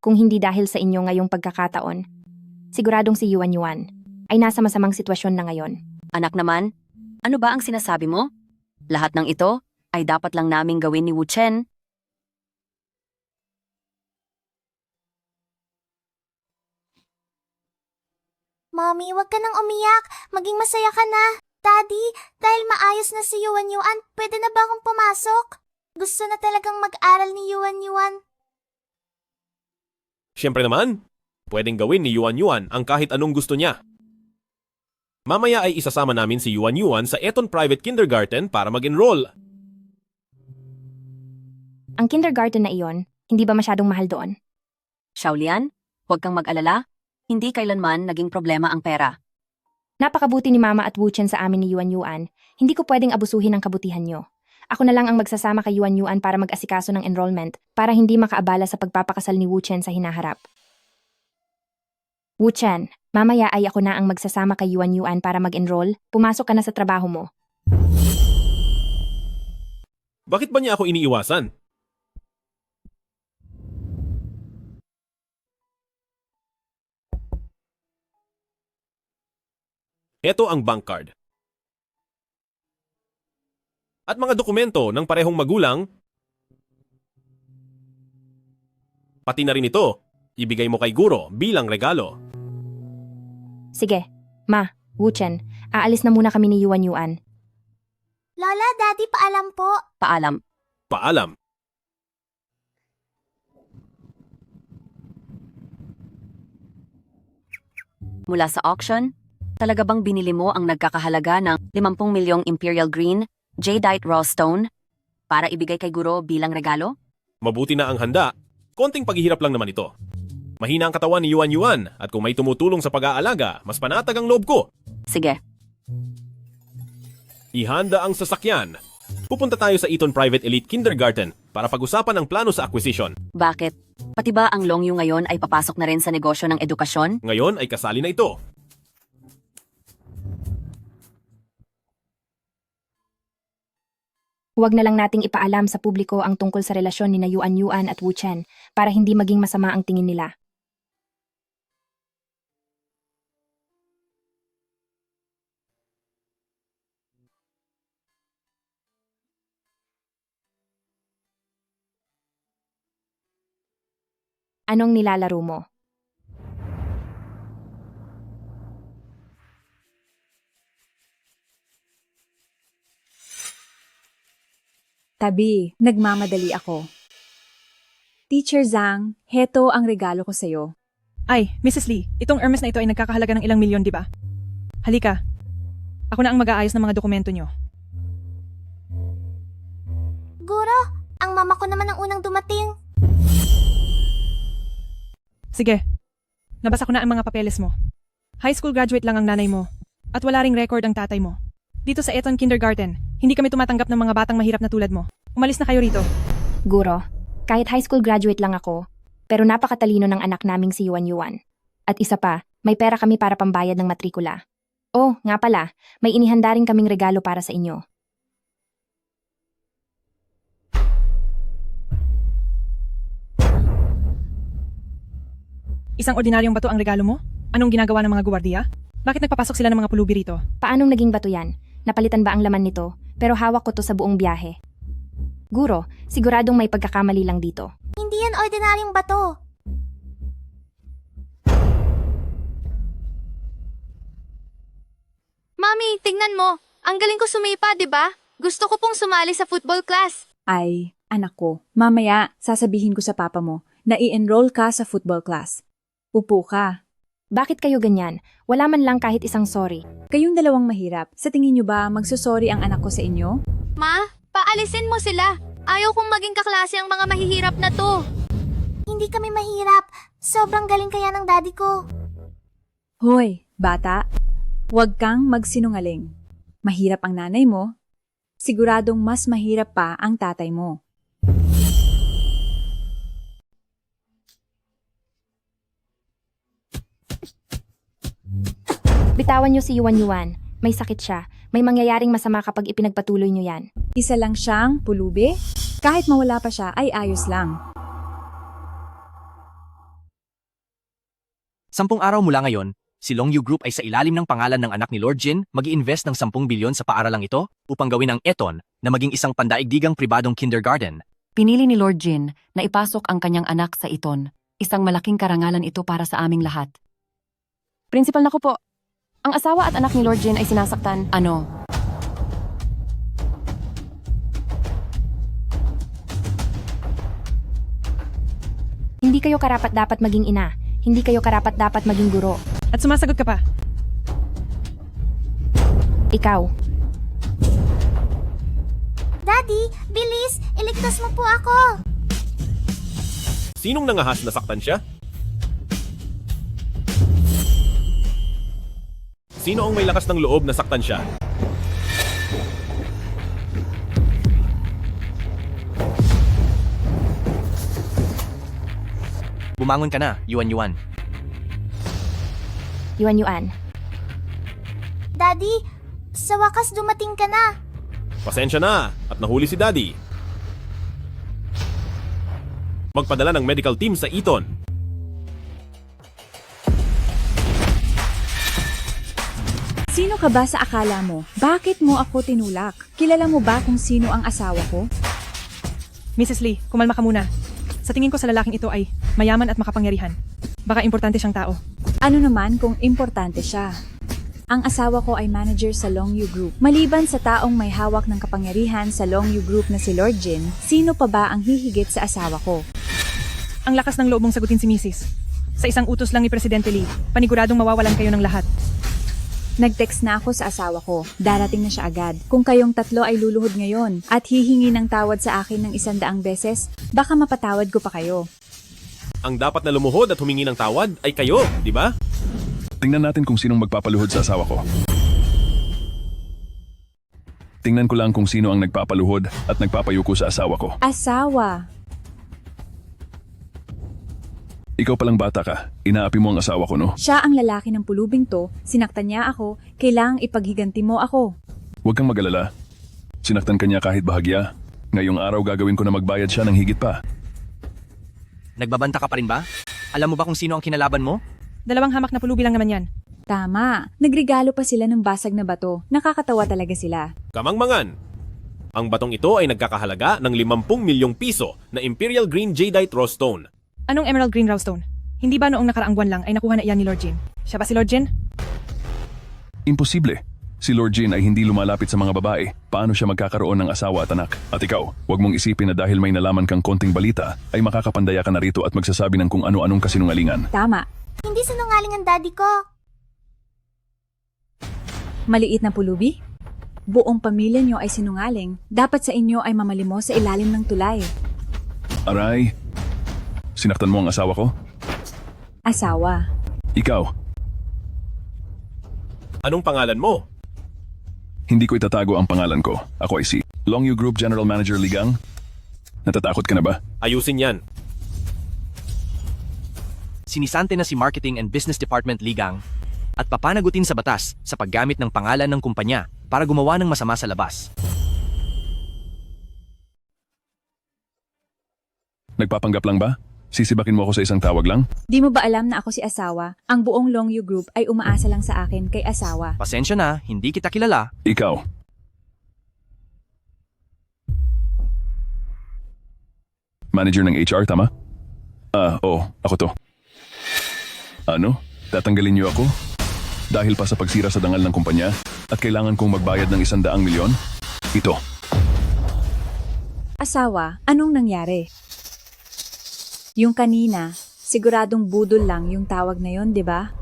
kung hindi dahil sa inyo ngayong pagkakataon, siguradong si Yuan ay nasa masamang sitwasyon na ngayon. Anak naman, ano ba ang sinasabi mo? Lahat ng ito ay dapat lang naming gawin ni Wuchen. Mommy, wag ka nang umiyak. Maging masaya ka na. Daddy, dahil maayos na si Yuan, pwede na ba akong pumasok? Gusto na talagang mag-aral ni Yuan. Siyempre naman, pwedeng gawin ni Yuan ang kahit anong gusto niya. Mamaya ay isasama namin si Yuan sa Eton Private Kindergarten para mag-enroll. Ang kindergarten na iyon, hindi ba masyadong mahal doon? Xiaolian, huwag kang mag-alala. Hindi kailanman naging problema ang pera. Napakabuti ni Mama at Wuchen sa amin ni Yuan. Hindi ko pwedeng abusuhin ang kabutihan nyo. Ako na lang ang magsasama kay Yuan para mag-asikaso ng enrollment para hindi makaabala sa pagpapakasal ni Wuchen sa hinaharap. Wuchen, mamaya ay ako na ang magsasama kay Yuan para mag-enroll. Pumasok ka na sa trabaho mo. Bakit ba niya ako iniiwasan? Ito ang bank card. At mga dokumento ng parehong magulang. Pati na rin ito, ibigay mo kay guro bilang regalo. Sige, Ma, Wuchen, aalis na muna kami ni Yuan. Lola, Daddy, paalam po. Paalam. Paalam. Mula sa auction, Talaga bang binili mo ang nagkakahalaga ng 50 milyong Imperial Green, Jadeite Raw Stone para ibigay kay Guro bilang regalo? Mabuti na ang handa. Konting paghihirap lang naman ito. Mahina ang katawan ni Yuan Yuan at kung may tumutulong sa pag-aalaga, mas panatag ang loob ko. Sige. Ihanda ang sasakyan. Pupunta tayo sa Eton Private Elite Kindergarten para pag-usapan ang plano sa acquisition. Bakit? Pati ba ang Long Yu ngayon ay papasok na rin sa negosyo ng edukasyon? Ngayon ay kasali na ito. Huwag na lang nating ipaalam sa publiko ang tungkol sa relasyon ni na Yuan Yuan at Wu Chen para hindi maging masama ang tingin nila. Anong nilalaro mo? Tabi, nagmamadali ako. Teacher Zhang, heto ang regalo ko sa'yo. Ay, Mrs. Lee, itong Hermes na ito ay nagkakahalaga ng ilang milyon, di ba? Halika. Ako na ang mag-aayos ng mga dokumento nyo. Guro, ang mama ko naman ang unang dumating. Sige. Nabasa ko na ang mga papeles mo. High school graduate lang ang nanay mo. At wala ring record ang tatay mo. Dito sa Eton Kindergarten, hindi kami tumatanggap ng mga batang mahirap na tulad mo. Umalis na kayo rito. Guro, kahit high school graduate lang ako, pero napakatalino ng anak naming si Yuan Yuan. At isa pa, may pera kami para pambayad ng matrikula. Oh, nga pala, may inihanda rin kaming regalo para sa inyo. Isang ordinaryong bato ang regalo mo? Anong ginagawa ng mga guwardiya? Bakit nagpapasok sila ng mga pulubi rito? Paanong naging bato yan? Napalitan ba ang laman nito? Pero hawak ko to sa buong biyahe. Guro, siguradong may pagkakamali lang dito. Hindi yan ordinaryong bato. Mami, tingnan mo. Ang galing ko sumipa, di ba? Gusto ko pong sumali sa football class. Ay, anak ko, mamaya sasabihin ko sa papa mo na i-enroll ka sa football class. Upo ka. Bakit kayo ganyan? Wala man lang kahit isang sorry. Kayong dalawang mahirap. Sa tingin nyo ba magsusorry ang anak ko sa inyo? Ma, paalisin mo sila. Ayaw kong maging kaklase ang mga mahihirap na to. Hindi kami mahirap. Sobrang galing kaya ng daddy ko. Hoy, bata. Huwag kang magsinungaling. Mahirap ang nanay mo. Siguradong mas mahirap pa ang tatay mo. Bitawan niyo si Yuan Yuan. May sakit siya. May mangyayaring masama kapag ipinagpatuloy niyo yan. Isa lang siyang pulubi. Kahit mawala pa siya ay ayos lang. 10 araw mula ngayon, si Long Yu Group ay sa ilalim ng pangalan ng anak ni Lord Jin mag-i-invest ng 10 bilyon sa paaralang ito upang gawin ang Eton na maging isang pandaigdigang pribadong kindergarten. Pinili ni Lord Jin na ipasok ang kanyang anak sa Eton. Isang malaking karangalan ito para sa aming lahat. Principal na ko po. Ang asawa at anak ni Lord Jin ay sinasaktan. Ano? Hindi kayo karapat-dapat maging ina. Hindi kayo karapat-dapat maging guro. At sumasagot ka pa. Ikaw. Daddy, bilis! Iligtas mo po ako! Sinong nangahas na saktan siya? Sino ang may lakas ng loob na saktan siya? Bumangon ka na, Yuan Yuan. Yuan Yuan. Daddy, sa wakas dumating ka na. Pasensya na at nahuli si Daddy. Magpadala ng medical team sa Eton. Sino ka ba sa akala mo? Bakit mo ako tinulak? Kilala mo ba kung sino ang asawa ko? Mrs. Lee, kumalma ka muna. Sa tingin ko sa lalaking ito ay mayaman at makapangyarihan. Baka importante siyang tao. Ano naman kung importante siya? Ang asawa ko ay manager sa Long Yu Group. Maliban sa taong may hawak ng kapangyarihan sa Long Yu Group na si Lord Jin, sino pa ba ang hihigit sa asawa ko? Ang lakas ng loob mong sagutin si Mrs. Sa isang utos lang ni Presidente Lee, paniguradong mawawalan kayo ng lahat. Nag-text na ako sa asawa ko. Darating na siya agad. Kung kayong tatlo ay luluhod ngayon at hihingi ng tawad sa akin ng 100 beses, baka mapatawad ko pa kayo. Ang dapat na lumuhod at humingi ng tawad ay kayo, di ba? Tingnan natin kung sinong magpapaluhod sa asawa ko. Tingnan ko lang kung sino ang nagpapaluhod at nagpapayuko sa asawa ko. Asawa. Ikaw palang bata ka, inaapi mo ang asawa ko, no? Siya ang lalaki ng pulubing to, sinaktan niya ako, kailangang ipaghiganti mo ako. Huwag kang mag-alala. Sinaktan ka niya kahit bahagya. Ngayong araw gagawin ko na magbayad siya ng higit pa. Nagbabanta ka pa rin ba? Alam mo ba kung sino ang kinalaban mo? 2 hamak na pulubi lang naman yan. Tama, nagregalo pa sila ng basag na bato. Nakakatawa talaga sila. Kamangmangan! Ang batong ito ay nagkakahalaga ng 50 milyong piso na Imperial Green Jadeite Rose Stone. Anong Emerald Green Rose Stone? Hindi ba noong nakaraang buwan lang ay nakuha na iyan ni Lord Jin? Siya ba si Lord Jin? Imposible. Si Lord Jin ay hindi lumalapit sa mga babae. Paano siya magkakaroon ng asawa at anak? At ikaw, huwag mong isipin na dahil may nalaman kang konting balita, ay makakapandaya ka na rito at magsasabi ng kung ano-anong kasinungalingan. Tama. Hindi sinungaling ang daddy ko. Maliit na pulubi? Buong pamilya niyo ay sinungaling. Dapat sa inyo ay mamalimos sa ilalim ng tulay. Aray, sinaktan mo ang asawa ko? Asawa. Ikaw, Anong pangalan mo? hindi ko itatago ang pangalan ko. Ako ay si Longyu Group General Manager Ligang. Natatakot ka na ba? Ayusin yan. Sinisante na si Marketing and Business Department Ligang at papanagutin sa batas sa paggamit ng pangalan ng kumpanya para gumawa ng masama sa labas. Nagpapanggap lang ba? Sisibakin mo ako sa isang tawag lang? Di mo ba alam na ako si asawa? Ang buong Longyu Group ay umaasa lang sa akin kay asawa. Pasensya na, hindi kita kilala. Ikaw. Manager ng HR, tama? Oo, ako to. Ano? Tatanggalin niyo ako? Dahil pa sa pagsira sa dangal ng kumpanya at kailangan kong magbayad ng 100 milyon? Ito. Asawa, anong nangyari? Yung kanina, siguradong budol lang yung tawag na yon, di ba?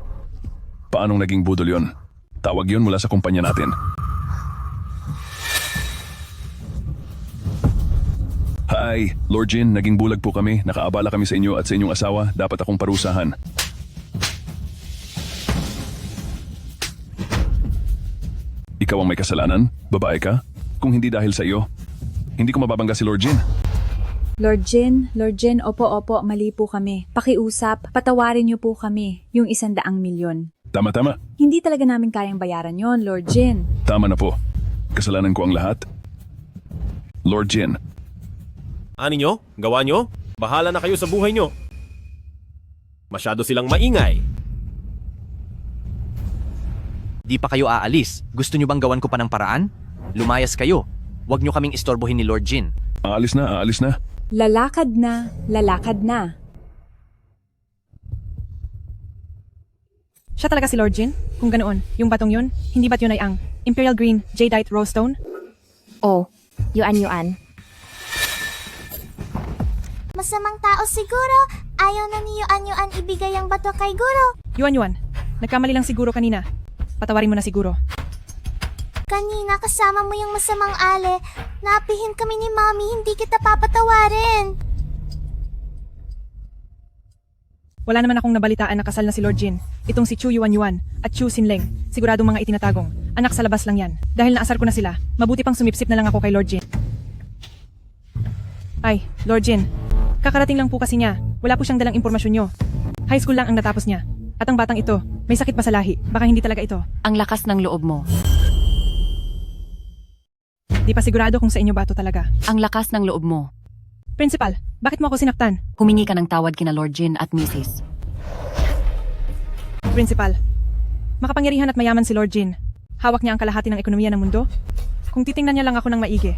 Paanong naging budol yon? Tawag yon mula sa kumpanya natin. Hi, Lord Jin, naging bulag po kami. Nakaabala kami sa inyo at sa inyong asawa. Dapat akong parusahan. Ikaw ang may kasalanan? Babae ka? Kung hindi dahil sa iyo, hindi ko mababangga si Lord Jin. Lord Jin, opo, mali po kami. Pakiusap, patawarin niyo po kami, yung 100 milyon. Tama. Hindi talaga namin kayang bayaran yon, Lord Jin. Tama na po. Kasalanan ko ang lahat. Lord Jin. Ani nyo? Gawa nyo? Bahala na kayo sa buhay nyo. Masyado silang maingay. Di pa kayo aalis. Gusto nyo bang gawan ko pa ng paraan? Lumayas kayo. Huwag nyo kaming istorbohin ni Lord Jin. Aalis na. Lalakad na. Siya talaga si Lord Jin? Kung ganoon, yung batong yun, hindi ba't yun ay ang Imperial Green Jadeite Rose Stone? Oh, Yuan. Masamang tao siguro. Ayaw na ni Yuan ibigay ang bato kay Guro. Yuan, nagkamali lang siguro kanina. Patawarin mo na siguro. Kanina kasama mo yung masamang ale. Napihin kami ni Mami, hindi kita papatawarin. Wala naman akong nabalitaan na kasal na si Lord Jin. Itong si Chu Yuan at Chu Xinleng. Siguradong mga itinatagong. Anak sa labas lang yan. Dahil naasar ko na sila, mabuti pang sumipsip na lang ako kay Lord Jin. Ay, Lord Jin. Kakarating lang po kasi niya. Wala po siyang dalang impormasyon nyo. High school lang ang natapos niya. At ang batang ito, may sakit pa sa lahi. Baka hindi talaga ito. Ang lakas ng loob mo. Di pa sigurado kung sa inyo ba ito talaga. Ang lakas ng loob mo. Principal, bakit mo ako sinaktan? Humingi ka ng tawad kina Lord Jin at Mrs. Principal, makapangyarihan at mayaman si Lord Jin. Hawak niya ang kalahati ng ekonomiya ng mundo. Kung titingnan niya lang ako ng maigi,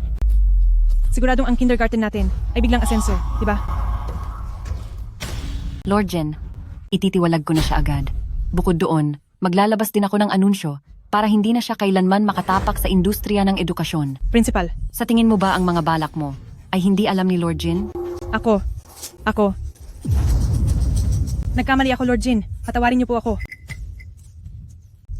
siguradong ang kindergarten natin ay biglang asenso, di ba? Lord Jin, ititiwalag ko na siya agad. Bukod doon, maglalabas din ako ng anunsyo para hindi na siya kailanman makatapak sa industriya ng edukasyon. Principal, sa tingin mo ba ang mga balak mo ay hindi alam ni Lord Jin? Ako. Nagkamali ako, Lord Jin. Patawarin niyo po ako.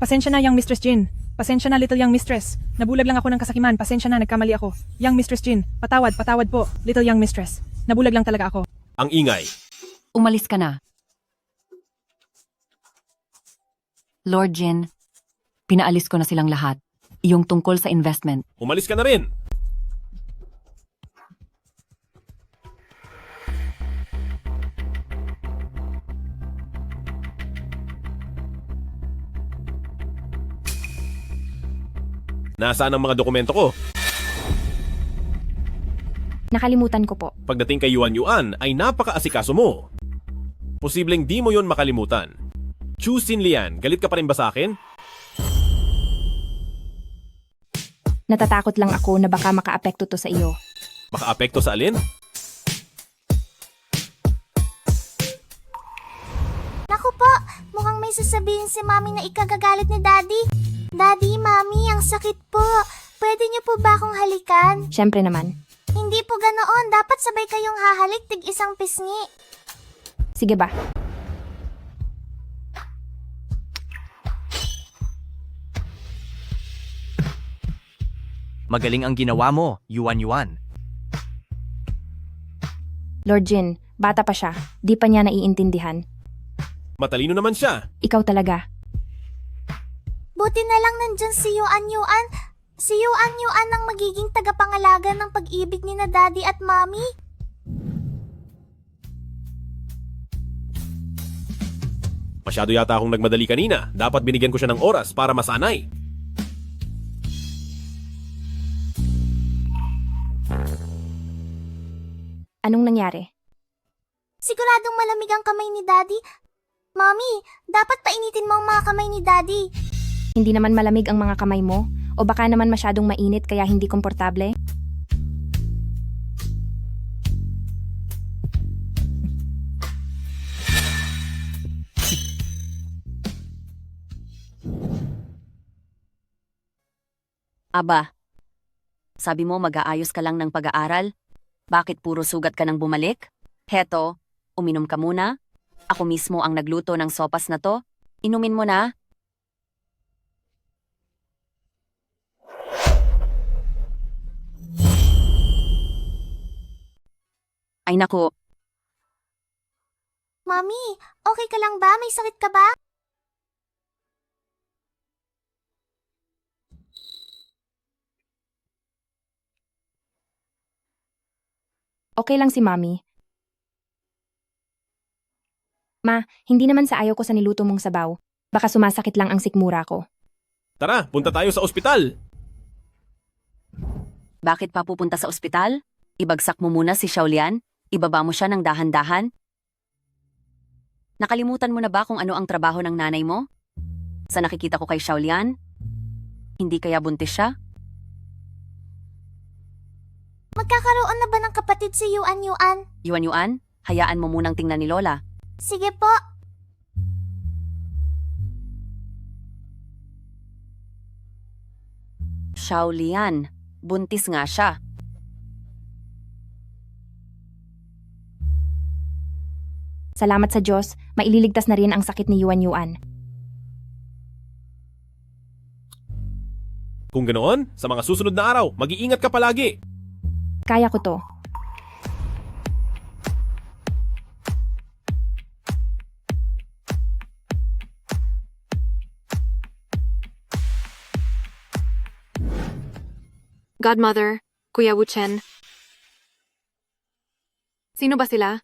Pasensya na, Young Mistress Jin. Pasensya na, Little Young Mistress. Nabulag lang ako ng kasakiman. Pasensya na, nagkamali ako. Young Mistress Jin, patawad po. Little Young Mistress. Nabulag lang talaga ako. Ang ingay. Umalis ka na. Lord Jin, pinaalis ko na silang lahat. Yung tungkol sa investment. Umalis ka na rin. Nasaan ang mga dokumento ko? Nakalimutan ko po. Pagdating kay Yuan Yuan ay napaka-asikaso mo. Posibleng di mo yon makalimutan. Chu Xinlian, galit ka pa rin ba sa akin? Natatakot lang ako na baka makaapekto to sa iyo. Makaapekto sa alin? Naku po, mukhang may sasabihin si Mami na ikagagalit ni Daddy. Daddy, Mami, ang sakit po. Pwede niyo po ba akong halikan? Siyempre naman. Hindi po ganoon. Dapat sabay kayong hahalik tig isang pisngi. Sige ba? Magaling ang ginawa mo, Yuan Yuan. Lord Jin, bata pa siya. Di pa niya naiintindihan. Matalino naman siya. Ikaw talaga. Buti na lang nandyan si Yuan Yuan. Si Yuan Yuan ang magiging tagapangalaga ng pag-ibig ni na Daddy at Mommy. Masyado yata akong nagmadali kanina. Dapat binigyan ko siya ng oras para masanay. Anong nangyari? Siguradong malamig ang kamay ni Daddy. Mommy, dapat painitin mo ang mga kamay ni Daddy. Hindi naman malamig ang mga kamay mo? O baka naman masyadong mainit kaya hindi komportable? Aba, sabi mo mag-aayos ka lang ng pag-aaral? Bakit puro sugat ka nang bumalik? Heto, uminom ka muna. Ako mismo ang nagluto ng sopas na to. Inumin mo na. Ay naku, Mommy, okay ka lang ba? May sakit ka ba? Okay lang si Mami. Ma, hindi naman sa ayaw ko sa niluto mong sabaw. Baka sumasakit lang ang sikmura ko. Tara, punta tayo sa ospital. bakit pa pupunta sa ospital? Ibagsak mo muna si Xiaolian? Ibaba mo siya ng dahan-dahan? Nakalimutan mo na ba kung ano ang trabaho ng nanay mo? Sa nakikita ko kay Xiaolian? Hindi kaya buntis siya? Magkakaroon na ba ng kapatid si Yuan Yuan? Yuan Yuan, hayaan mo munang tingnan ni Lola. Sige po. Xiaolian, buntis nga siya. Salamat sa Diyos, maililigtas na rin ang sakit ni Yuan Yuan. Kung ganoon, sa mga susunod na araw, mag-iingat ka palagi. Kaya ko to. Godmother, Kuya Wuchen. Sino ba sila?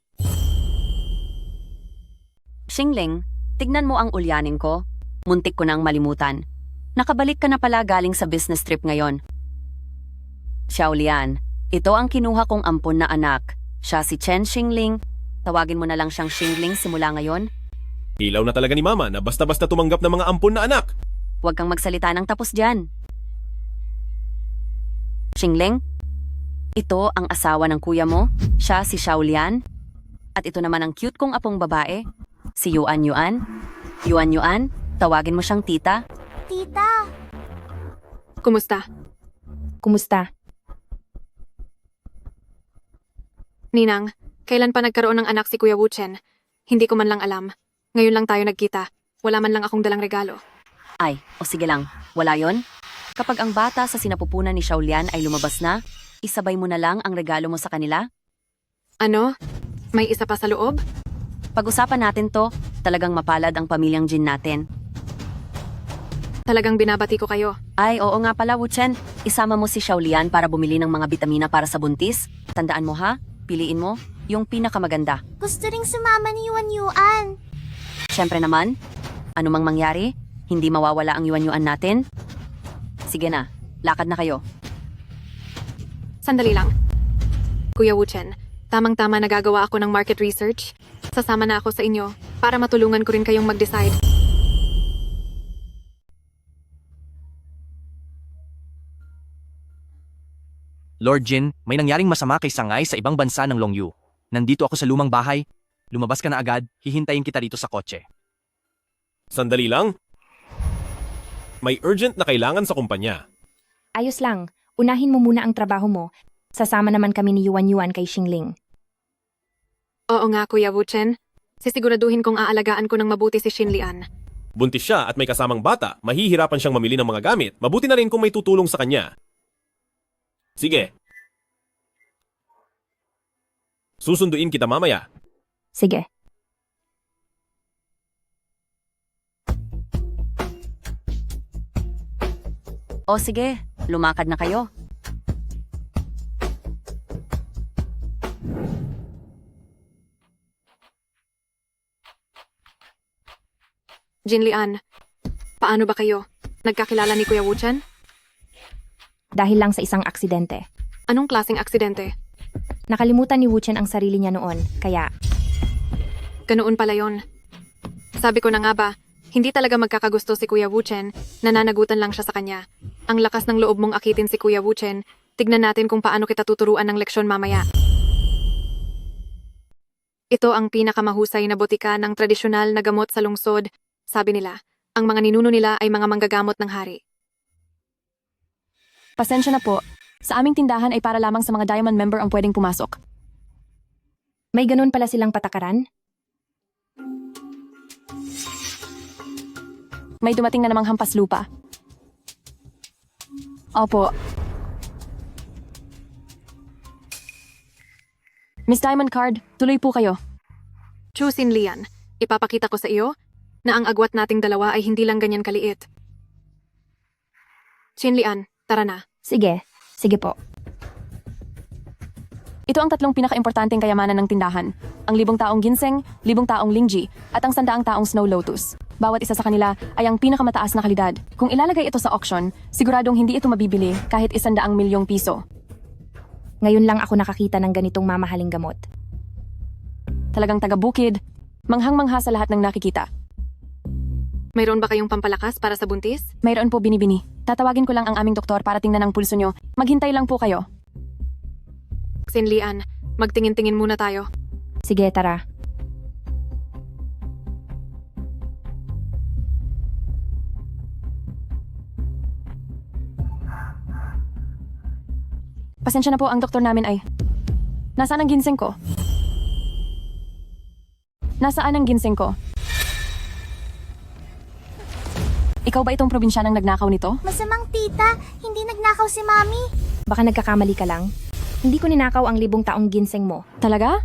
Xingling, tignan mo ang ulyanin ko. Muntik ko nang malimutan. Nakabalik ka na pala galing sa business trip ngayon. Xiaolian, ito ang kinuha kong ampon na anak. Siya si Chen Xingling. Tawagin mo na lang siyang Xingling simula ngayon. Ilaw na talaga ni Mama na basta-basta tumanggap ng mga ampon na anak. Huwag kang magsalita ng tapos dyan. Xingling, ito ang asawa ng kuya mo. Siya si Xiaolian. At ito naman ang cute kong apong babae. Si Yuan Yuan. Yuan Yuan, tawagin mo siyang tita. Tita. Kumusta? Kumusta? Ninang, kailan pa nagkaroon ng anak si Kuya Wuchen? Hindi ko man lang alam. Ngayon lang tayo nagkita. Wala man lang akong dalang regalo. Ay, o sige lang, wala yon? Kapag ang bata sa sinapupunan ni Xiaolian ay lumabas na, isabay mo na lang ang regalo mo sa kanila? Ano? May isa pa sa loob? Pag-usapan natin to, talagang mapalad ang pamilyang Jin natin. Talagang binabati ko kayo. Ay, oo nga pala, Wuchen. Isama mo si Xiaolian para bumili ng mga bitamina para sa buntis. Tandaan mo ha, piliin mo yung pinakamaganda. Gusto ring sumama ni Yuan. Siyempre naman, anumang mangyari, hindi mawawala ang yuan natin. Sige na, lakad na kayo. Sandali lang. Kuya Wuchen, tamang-tama nagagawa ako ng market research. Sasama na ako sa inyo para matulungan ko rin kayong mag-decide. Lord Jin, may nangyaring masama kay Sangay sa ibang bansa ng Longyu. Nandito ako sa lumang bahay. Lumabas ka na agad, hihintayin kita dito sa kotse. Sandali lang. May urgent na kailangan sa kumpanya. Ayos lang, unahin mo muna ang trabaho mo. Sasama naman kami ni Yuan kay Xingling. Oo nga, Kuya Wuchen. Sisiguraduhin kong aalagaan ko ng mabuti si Xinlian. Buntis siya at may kasamang bata, mahihirapan siyang mamili ng mga gamit. Mabuti na rin kung may tutulong sa kanya. Sige. Susunduin kita mamaya. Sige. O sige, lumakad na kayo. Jinlian, paano ba kayo? Nagkakilala ni Kuya Wuchen? Dahil lang sa isang aksidente. Anong klaseng aksidente? Nakalimutan ni Wuchen ang sarili niya noon, kaya... Ganoon pala yon. Sabi ko na nga ba, hindi talaga magkakagusto si Kuya Wuchen, nananagutan lang siya sa kanya. Ang lakas ng loob mong akitin si Kuya Wuchen, tignan natin kung paano kita tuturuan ng leksyon mamaya. Ito ang pinakamahusay na botika ng tradisyonal na gamot sa lungsod. Sabi nila, ang mga ninuno nila ay mga manggagamot ng hari. Pasensya na po. Sa aming tindahan ay para lamang sa mga Diamond member ang pwedeng pumasok. May ganun pala silang patakaran? May dumating na namang hampas lupa. Opo. Miss Diamond Card, tuloy po kayo. Chu Xinlian, ipapakita ko sa iyo na ang agwat nating dalawa ay hindi lang ganyan kaliit. Xinlian, tara na. Sige, sige po. Ito ang tatlong pinaka-importanteng kayamanan ng tindahan. Ang 1,000 taong ginseng, 1,000 taong lingji, at ang 100 taong snow lotus. Bawat isa sa kanila ay ang pinakamataas na kalidad. Kung ilalagay ito sa auction, siguradong hindi ito mabibili kahit 100 milyong piso. Ngayon lang ako nakakita ng ganitong mamahaling gamot. Talagang taga-bukid, manghang-mangha sa lahat ng nakikita. Mayroon ba kayong pampalakas para sa buntis? Mayroon po binibini. Tatawagin ko lang ang aming doktor para tingnan ang pulso nyo. Maghintay lang po kayo. Xinlian, magtingin-tingin muna tayo. Sige, tara. Pasensya na po, ang doktor namin ay... Nasaan ang ginseng ko? Nasaan ang ginseng ko? Ikaw ba itong probinsyanang nagnakaw nito? Masamang tita, hindi nagnakaw si Mami. Baka nagkakamali ka lang. Hindi ko ninakaw ang 1,000 taong ginseng mo. Talaga?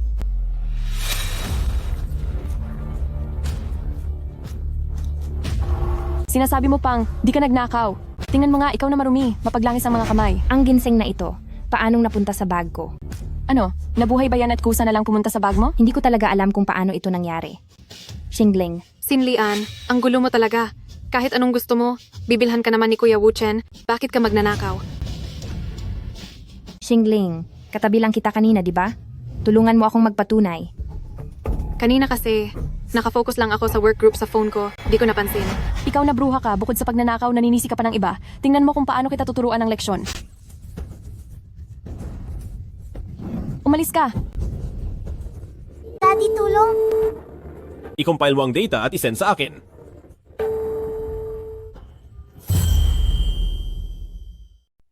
Sinasabi mo pang, di ka nagnakaw. Tingnan mo nga, ikaw na marumi, mapaglangis ang mga kamay. Ang ginseng na ito, paanong napunta sa bag ko? Ano, nabuhay ba yan at kusa na lang pumunta sa bag mo? Hindi ko talaga alam kung paano ito nangyari. Xingling. Xinlian, ang gulo mo talaga. Kahit anong gusto mo, bibilhan ka naman ni Kuya Wuchen, bakit ka magnanakaw? Xingling, katabi lang kita kanina, di ba? Tulungan mo akong magpatunay. Kanina kasi, nakafocus lang ako sa work group sa phone ko, di ko napansin. Ikaw na bruha ka, bukod sa pagnanakaw, naninisi ka pa ng iba. Tingnan mo kung paano kita tuturuan ng leksyon. Umalis ka. Daddy, tulong. I-compile mo ang data at isend sa akin.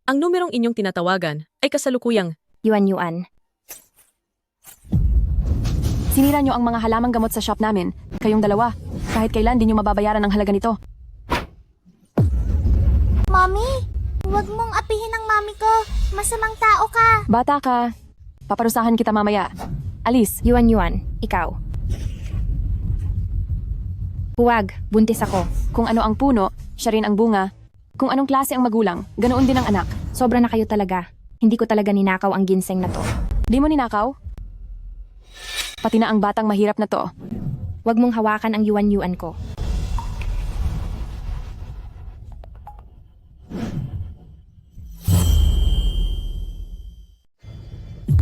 Ang numerong inyong tinatawagan ay kasalukuyang Yuan. Sinira nyo ang mga halamang gamot sa shop namin. Kayong dalawa. Kahit kailan di nyo mababayaran ang halaga nito. Mommy, huwag mong apihin ang mami ko. Masamang tao ka. Bata ka. Paparusahan kita mamaya. Alis. Yuan, ikaw. Huwag, buntis ako. Kung ano ang puno, siya rin ang bunga. Kung anong klase ang magulang, ganoon din ang anak. Sobra na kayo talaga. Hindi ko talaga ninakaw ang ginseng na to. Di mo ninakaw? Pati na ang batang mahirap na to. Huwag mong hawakan ang yuan ko.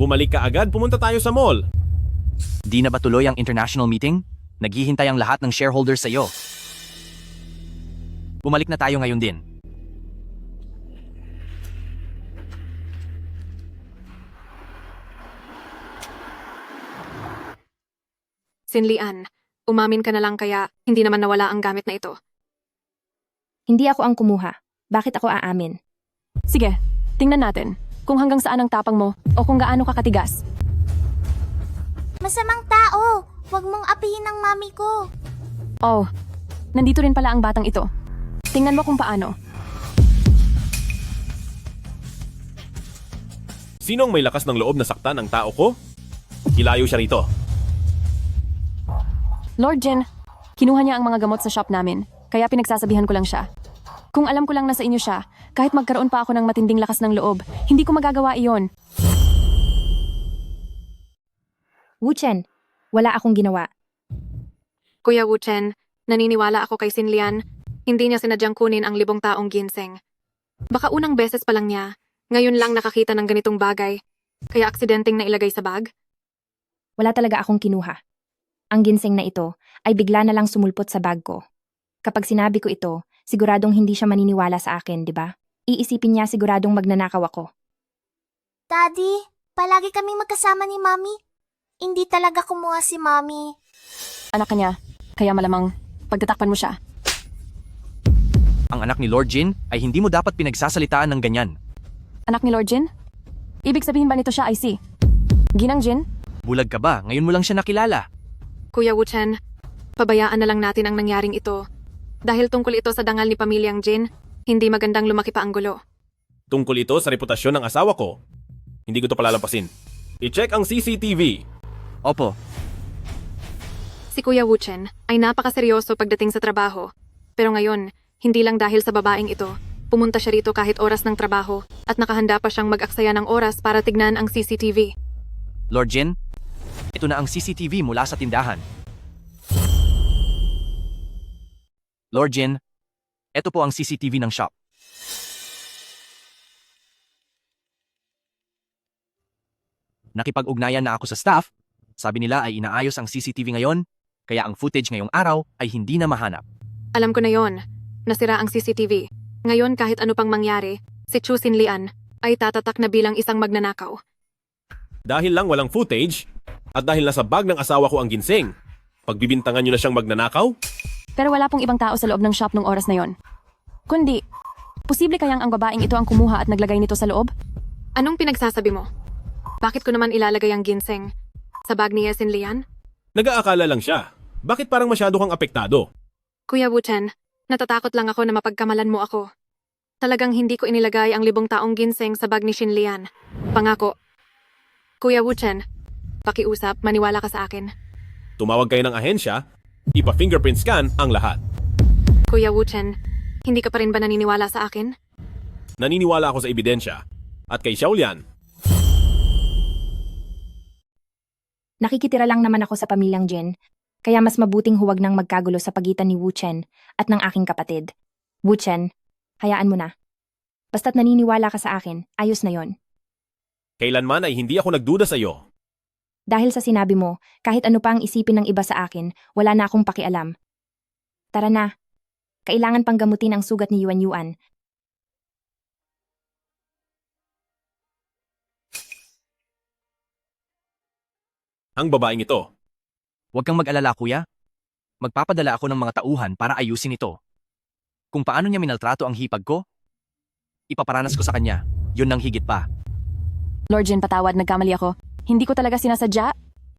Bumalik ka agad, pumunta tayo sa mall. Di na ba tuloy ang international meeting? Naghihintay ang lahat ng shareholders sa iyo. Bumalik na tayo ngayon din. Sinlian, umamin ka na lang kaya hindi naman nawala ang gamit na ito. Hindi ako ang kumuha. Bakit ako aamin? Sige, tingnan natin kung hanggang saan ang tapang mo o kung gaano ka katigas. Masamang tao. Huwag mong apihin ang mami ko. Oh, nandito rin pala ang batang ito. Tingnan mo kung paano. Sinong may lakas ng loob na saktan ang tao ko? Ilayo siya rito. Lord Jin, kinuha niya ang mga gamot sa shop namin, kaya pinagsasabihan ko lang siya. Kung alam ko lang na sa inyo siya, kahit magkaroon pa ako ng matinding lakas ng loob, hindi ko magagawa iyon. Wuchen, wala akong ginawa. Kuya Wuchen, naniniwala ako kay Sinlian. Hindi niya sinadyang kunin ang 5 taong ginseng. Baka unang beses pa lang niya, ngayon lang nakakita ng ganitong bagay, kaya aksidenteng nailagay sa bag. Wala talaga akong kinuha. Ang ginseng na ito ay bigla na lang sumulpot sa bag ko. Kapag sinabi ko ito, siguradong hindi siya maniniwala sa akin, di ba? Iisipin niya siguradong magnanakaw ako. Daddy, palagi kaming magkasama ni Mami. Hindi talaga kumuha si Mami. Anak ka niya, kaya malamang pagtatakpan mo siya. Ang anak ni Lord Jin ay hindi mo dapat pinagsasalitaan ng ganyan. Anak ni Lord Jin? Ibig sabihin ba nito siya ay si Ginang Jin? Bulag ka ba? Ngayon mo lang siya nakilala. Kuya Wuchen, pabayaan na lang natin ang nangyaring ito. Dahil tungkol ito sa dangal ni pamilyang Jin, hindi magandang lumaki pa ang gulo. Tungkol ito sa reputasyon ng asawa ko. Hindi ko ito palalampasin. I-check ang CCTV. Opo. Si Kuya Wuchen ay napakaseryoso pagdating sa trabaho. Pero ngayon, hindi lang dahil sa babaeng ito, pumunta siya rito kahit oras ng trabaho at nakahanda pa siyang mag-aksaya ng oras para tignan ang CCTV. Lord Jin, ito na ang CCTV mula sa tindahan. Lord Jin, ito po ang CCTV ng shop. Nakipag-ugnayan na ako sa staff. Sabi nila ay inaayos ang CCTV ngayon, kaya ang footage ngayong araw ay hindi na mahanap. Alam ko na yon. Nasira ang CCTV. Ngayon kahit ano pang mangyari, si Chu Sinlian ay tatatak na bilang isang magnanakaw. Dahil lang walang footage, at dahil nasa bag ng asawa ko ang ginseng, pagbibintangan niyo na siyang magnanakaw? Pero wala pong ibang tao sa loob ng shop nung oras na yon. Kundi, posible kayang ang babaeng ito ang kumuha at naglagay nito sa loob? Anong pinagsasabi mo? Bakit ko naman ilalagay ang ginseng sa bag ni Sinlian? Nag-aakala lang siya. Bakit parang masyado kang apektado? Kuya Wuchen, natatakot lang ako na mapagkamalan mo ako. Talagang hindi ko inilagay ang 5 taong ginseng sa bag ni Sinlian. Pangako. Kuya Wuchen, pakiusap, maniwala ka sa akin. Tumawag kayo ng ahensya, ipa-fingerprint scan ang lahat. Kuya Wuchen, hindi ka pa rin ba naniniwala sa akin? Naniniwala ako sa ebidensya. At kay Xiaolian, Nakikitira lang naman ako sa pamilyang Jin, kaya mas mabuting huwag nang magkagulo sa pagitan ni Wuchen at ng aking kapatid. Wuchen, hayaan mo na. Basta't naniniwala ka sa akin, ayos na yon. kailanman ay hindi ako nagduda sa iyo. Dahil sa sinabi mo, kahit ano pa ang isipin ng iba sa akin, wala na akong pakialam. Tara na. Kailangan pang gamutin ang sugat ni Yuan. Ang babaeng ito. Huwag kang mag-alala, kuya. Magpapadala ako ng mga tauhan para ayusin ito. Kung paano niya minaltrato ang hipag ko, ipaparanas ko sa kanya. Yun nang higit pa. Lord Jin, patawad, nagkamali ako. Hindi ko talaga sinasadya.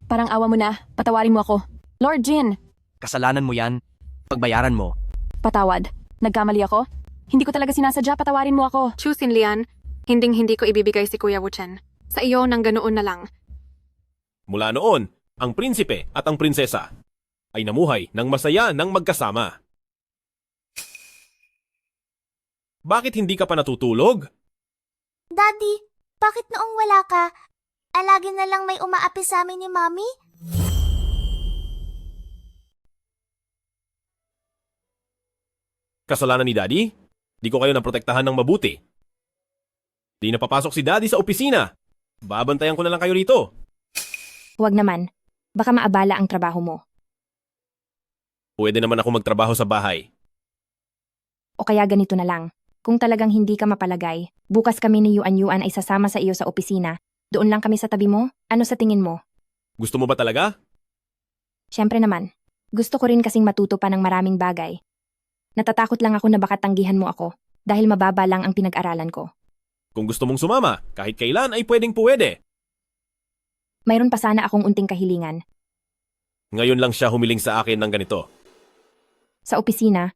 Parang awa mo na, patawarin mo ako. Lord Jin! Kasalanan mo yan. Pagbayaran mo. Patawad, nagkamali ako. Hindi ko talaga sinasadya, patawarin mo ako. Chusin Lian, hindi ko ibibigay si Kuya Wuchen. Sa iyo nang ganoon na lang. Mula noon, ang prinsipe at ang prinsesa ay namuhay ng masaya ng magkasama. Bakit hindi ka pa natutulog? Daddy, bakit noong wala ka, lagi na lang may umaapi sa amin ni Mommy? Kasalanan ni Daddy? Di ko kayo naprotektahan ng mabuti. Di napapasok si Daddy sa opisina. Babantayan ko na lang kayo rito. Huwag naman. Baka maabala ang trabaho mo. Pwede naman ako magtrabaho sa bahay. O kaya ganito na lang. Kung talagang hindi ka mapalagay, bukas kami ni Yuan ay sasama sa iyo sa opisina. Doon lang kami sa tabi mo. Ano sa tingin mo? Gusto mo ba talaga? Siyempre naman. Gusto ko rin kasing matuto pa ng maraming bagay. Natatakot lang ako na baka tanggihan mo ako dahil mababa lang ang pinag-aralan ko. Kung gusto mong sumama, kahit kailan ay pwede. Mayroon pa sana akong unting kahilingan. Ngayon lang siya humiling sa akin ng ganito. Sa opisina,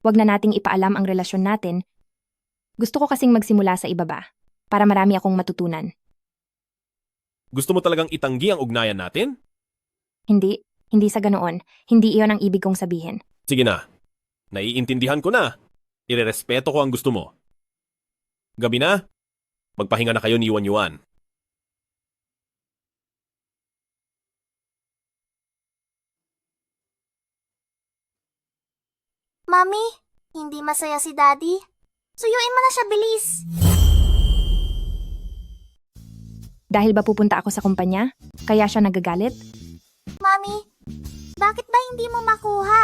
wag na nating ipaalam ang relasyon natin. Gusto ko kasing magsimula sa ibaba para marami akong matutunan. Gusto mo talagang itanggi ang ugnayan natin? Hindi sa ganoon. Hindi iyon ang ibig kong sabihin. Sige na. Naiintindihan ko na. Irerespeto ko ang gusto mo. Gabi na, magpahinga na kayo ni Yuan. Mommy, hindi masaya si Daddy. Suyuin mo na siya, bilis. Dahil ba pupunta ako sa kumpanya? Kaya siya nagagalit? Mommy, bakit ba hindi mo makuha?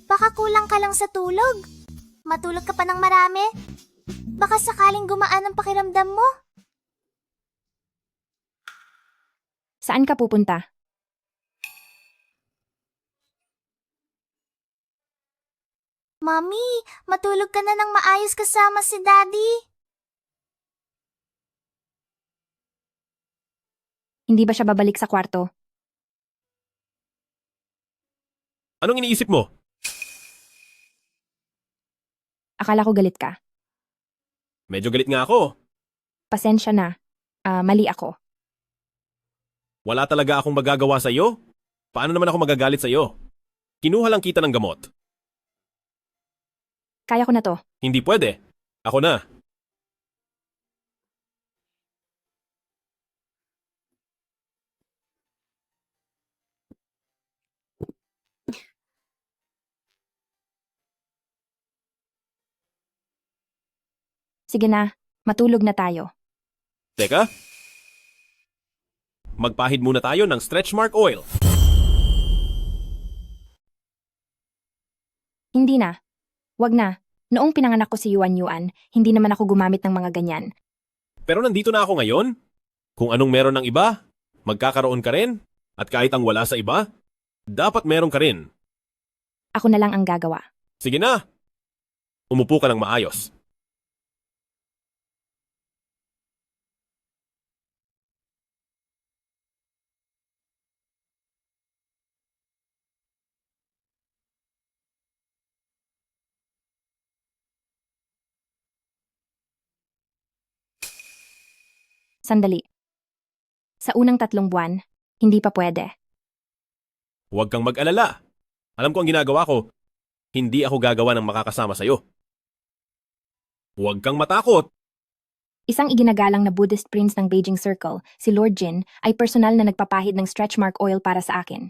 Baka kulang ka lang sa tulog. Matulog ka pa ng marami. Baka sakaling gumaan ang pakiramdam mo. Saan ka pupunta? Mommy, matulog ka na ng maayos kasama si Daddy. Hindi ba siya babalik sa kwarto? Anong iniisip mo? Akala ko galit ka. Medyo galit nga ako. Pasensya na. Mali ako. Wala talaga akong magagawa sa iyo. Paano naman ako magagalit sa iyo? Kinuha lang kita ng gamot. Kaya ko na to. Hindi pwede. Ako na. Sige na, matulog na tayo. Teka. Magpahid muna tayo ng stretch mark oil. Hindi na. Wag na. Noong pinanganak ko si Yuan, hindi naman ako gumamit ng mga ganyan. Pero nandito na ako ngayon. Kung anong meron ng iba, magkakaroon ka rin. At kahit ang wala sa iba, dapat meron ka rin. Ako na lang ang gagawa. Sige na. Umupo ka ng maayos. Sandali. Sa unang 3 buwan, hindi pa pwede. Huwag kang mag-alala. Alam ko ang ginagawa ko. Hindi ako gagawa ng makakasama sa'yo. Huwag kang matakot. Isang iginagalang na Buddhist prince ng Beijing Circle, si Lord Jin, ay personal na nagpapahid ng stretch mark oil para sa akin.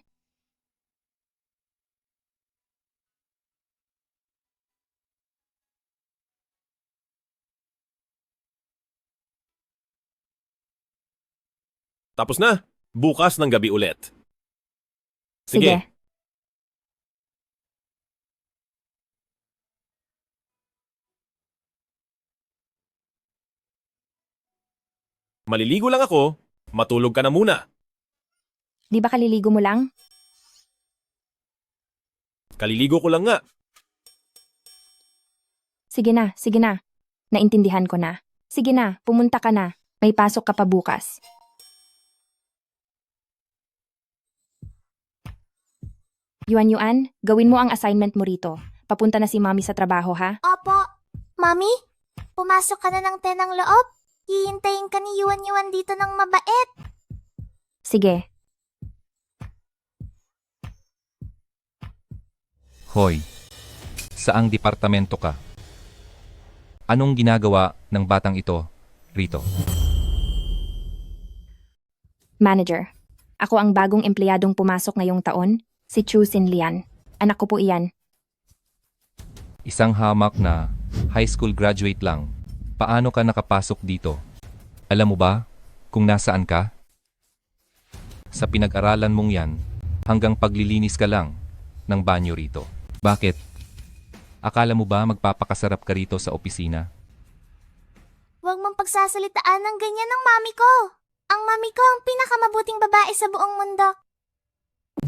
Tapos na. Bukas ng gabi ulit. Sige. Maliligo lang ako. Matulog ka na muna. Di ba kaliligo mo lang? Kaliligo ko lang nga. Sige na. Naintindihan ko na. Sige na, pumunta ka na. May pasok ka pa bukas. Yuan, gawin mo ang assignment mo rito. papunta na si Mommy sa trabaho ha? Opo. Mami, pumasok ka na ng tenang loob. Hihintayin ka ni Yuan dito ng mabait. Sige. Hoy, saang departamento ka? Anong ginagawa ng batang ito rito? Manager, ako ang bagong empleyadong pumasok ngayong taon, si Chu Sin Lian. Anak ko po iyan. Isang hamak na high school graduate lang. Paano ka nakapasok dito? Alam mo ba kung nasaan ka? Sa pinag-aralan mong yan, hanggang paglilinis ka lang ng banyo rito. Bakit? Akala mo ba magpapakasarap ka rito sa opisina? Huwag mong pagsasalitaan ng ganyan ng mami ko. Ang mami ko ang pinakamabuting babae sa buong mundo.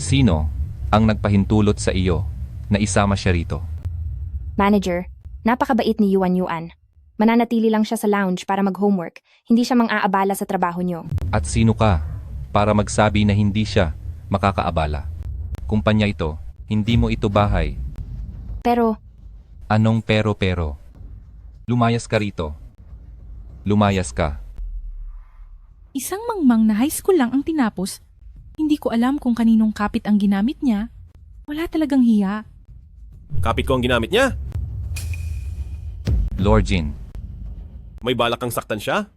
Sino ang nagpahintulot sa iyo na isama siya rito? Manager, napakabait ni Yuan. Mananatili lang siya sa lounge para mag-homework. Hindi siya mang-aabala sa trabaho niyo. At sino ka para magsabi na hindi siya makakaabala? Kumpanya ito, hindi mo ito bahay. Pero, Anong pero? Lumayas ka rito. Lumayas ka. Isang mangmang na high school lang ang tinapos. Hindi ko alam kung kaninong kapit ang ginamit niya. Wala talagang hiya. Kapit ko ang ginamit niya. Lord Jin, May balak kang saktan siya?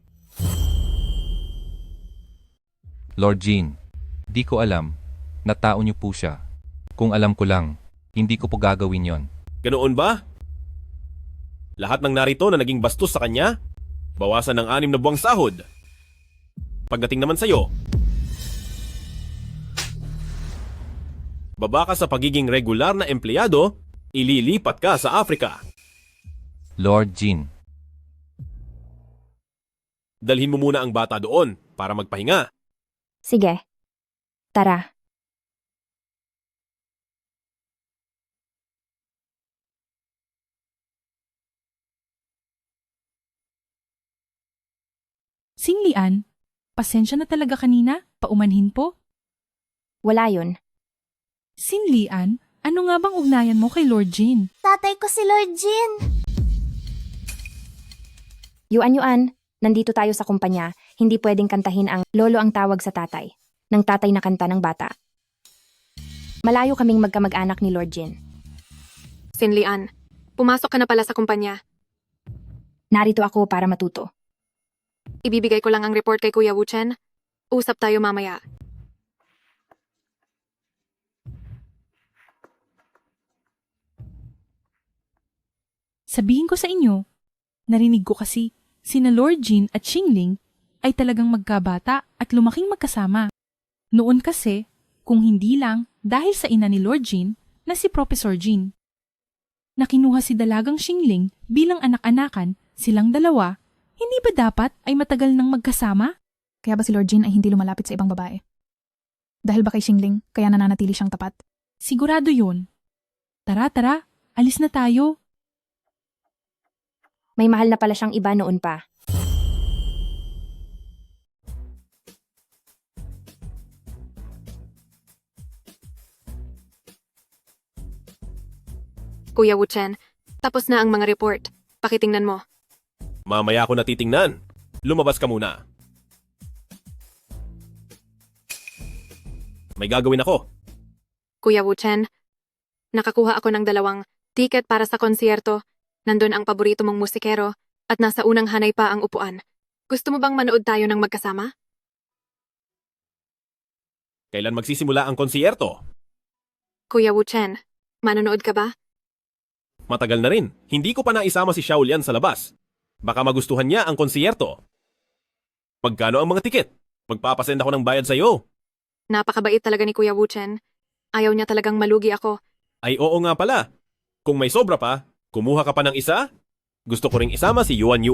Lord Jin, di ko alam na tao niyo po siya. Kung alam ko lang, hindi ko po gagawin yon. Ganoon ba? Lahat ng narito na naging bastos sa kanya, bawasan ng 6 na buwang sahod. Pagdating naman sa'yo, baba ka sa pagiging regular na empleyado, ililipat ka sa Africa. Lord Jin, Dalhin mo muna ang bata doon para magpahinga. sige. Tara. Singlian, pasensya na talaga kanina, paumanhin po. Wala yun. Sinlian, ano nga bang ugnayan mo kay Lord Jin? Tatay ko si Lord Jin. Yuan, nandito tayo sa kumpanya. Hindi pwedeng kantahin ang lolo ang tawag sa tatay. Ng tatay na kanta ng bata. Malayo kaming magkamag-anak ni Lord Jin. Sinlian, pumasok ka na pala sa kumpanya. Narito ako para matuto. Ibibigay ko lang ang report kay Kuya Wuchen. Usap tayo mamaya. Sabihin ko sa inyo, narinig ko kasi sina Lord Jin at Xingling ay talagang magkabata at lumaking magkasama. Noon kasi, kung hindi lang dahil sa ina ni Lord Jin na si Professor Jin. Nakinuha si Dalagang Xingling bilang anak-anakan, silang dalawa, hindi ba dapat ay matagal nang magkasama? Kaya ba si Lord Jin ay hindi lumalapit sa ibang babae? Dahil ba kay Xingling, kaya nananatili siyang tapat? Sigurado yun. Tara, alis na tayo. May mahal na pala siyang iba noon pa. Kuya Wuchen, tapos na ang mga report. Pakitingnan mo. Mamaya ako natitingnan. Lumabas ka muna. May gagawin ako. Kuya Wuchen, nakakuha ako ng 2 ticket para sa konsyerto. Nandun ang paborito mong musikero at nasa unang hanay pa ang upuan. Gusto mo bang manood tayo ng magkasama? Kailan magsisimula ang konsyerto? Kuya Wuchen, manonood ka ba? Matagal na rin. Hindi ko pa naisama si Xiaolian sa labas. Baka magustuhan niya ang konsyerto. Magkano ang mga tiket? Magpapasend ako ng bayad sa'yo. Napakabait talaga ni Kuya Wuchen. Ayaw niya talagang malugi ako. Ay oo nga pala. Kung may sobra pa, kumuha ka pa ng isa? Gusto ko ring isama si Yuan.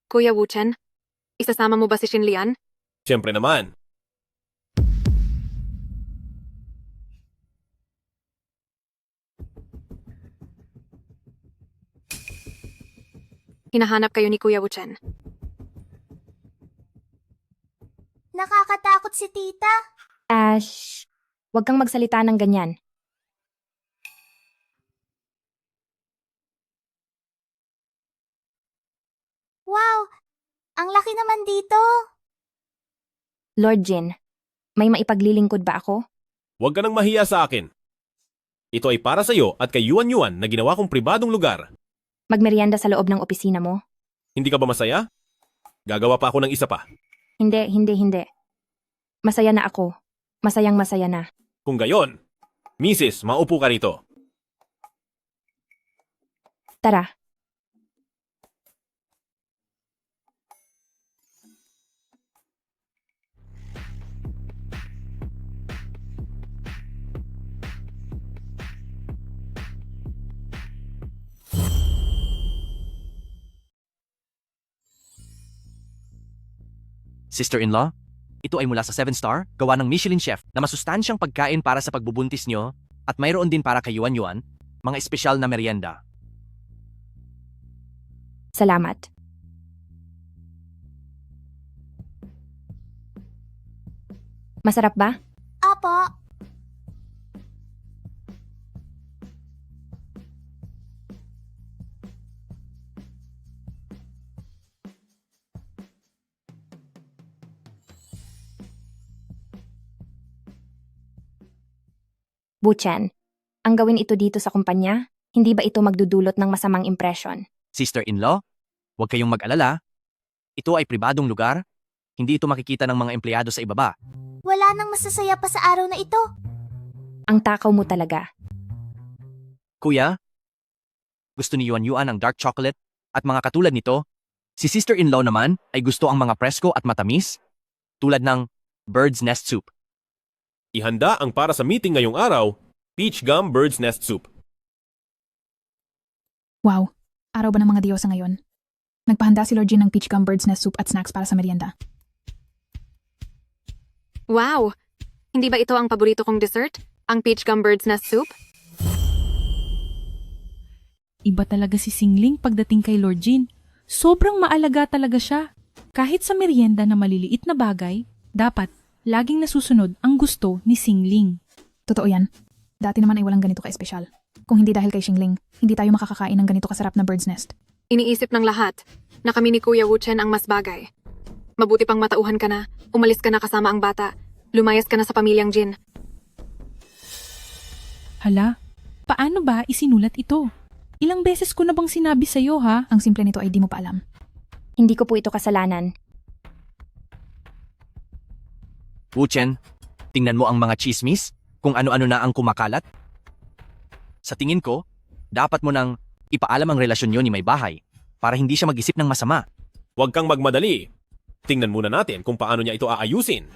Kuya Wuchen, isasama mo ba si Xinlian? Siyempre naman. Hinahanap kayo ni Kuya Wuchen. Nakakatakot si tita. Ash, wag kang magsalita ng ganyan. Wow! Ang laki naman dito! Lord Jin, may maipaglilingkod ba ako? Huwag ka nang mahiya sa akin. Ito ay para sa'yo at kay Yuan Yuan na ginawa kong pribadong lugar. Magmerienda sa loob ng opisina mo? Hindi ka ba masaya? Gagawa pa ako ng isa pa. Hindi. Masaya na ako. Masayang masaya na. Kung gayon, Mrs., maupo ka rito. Tara. Sister-in-law, ito ay mula sa 7-star, gawa ng Michelin chef na masustansyang pagkain para sa pagbubuntis nyo at mayroon din para kay Yuan Yuan, mga espesyal na merienda. Salamat. Masarap ba? Apo. Buchen, ang gawin ito dito sa kumpanya, hindi ba ito magdudulot ng masamang impresyon? Sister-in-law, huwag kayong mag-alala. Ito ay pribadong lugar. Hindi ito makikita ng mga empleyado sa ibaba. Wala nang masasaya pa sa araw na ito. Ang takaw mo talaga. Kuya, gusto ni Yuan Yuan ang dark chocolate at mga katulad nito. Si sister-in-law naman ay gusto ang mga presko at matamis, tulad ng bird's nest soup. Ihanda ang para sa meeting ngayong araw, peach gum bird's nest soup. Wow, araw ba ng mga diyosa ngayon? Nagpahanda si Lord Jin ng peach gum bird's nest soup at snacks para sa merienda. Wow! Hindi ba ito ang paborito kong dessert? Ang peach gum bird's nest soup? Iba talaga si Singling pagdating kay Lord Jin. Sobrang maalaga talaga siya. Kahit sa merienda na maliliit na bagay, dapat laging nasusunod ang gusto ni Singling. Totoo yan. Dati naman ay walang ganito ka-espesyal. Kung hindi dahil kay Xingling, hindi tayo makakakain ng ganito kasarap na bird's nest. Iniisip ng lahat na kami ni Kuya Wuchen ang mas bagay. Mabuti pang matauhan ka na, umalis ka na kasama ang bata, lumayas ka na sa pamilyang Jin. Hala, paano ba isinulat ito? Ilang beses ko na bang sinabi sa'yo ha? Ang simple nito ay di mo pa alam. Hindi ko po ito kasalanan. Wuchen, tingnan mo ang mga chismis, kung ano-ano na ang kumakalat. Sa tingin ko, dapat mo nang ipaalam ang relasyon nyo ni may bahay para hindi siya mag-isip ng masama. Huwag kang magmadali. Tingnan muna natin kung paano niya ito aayusin.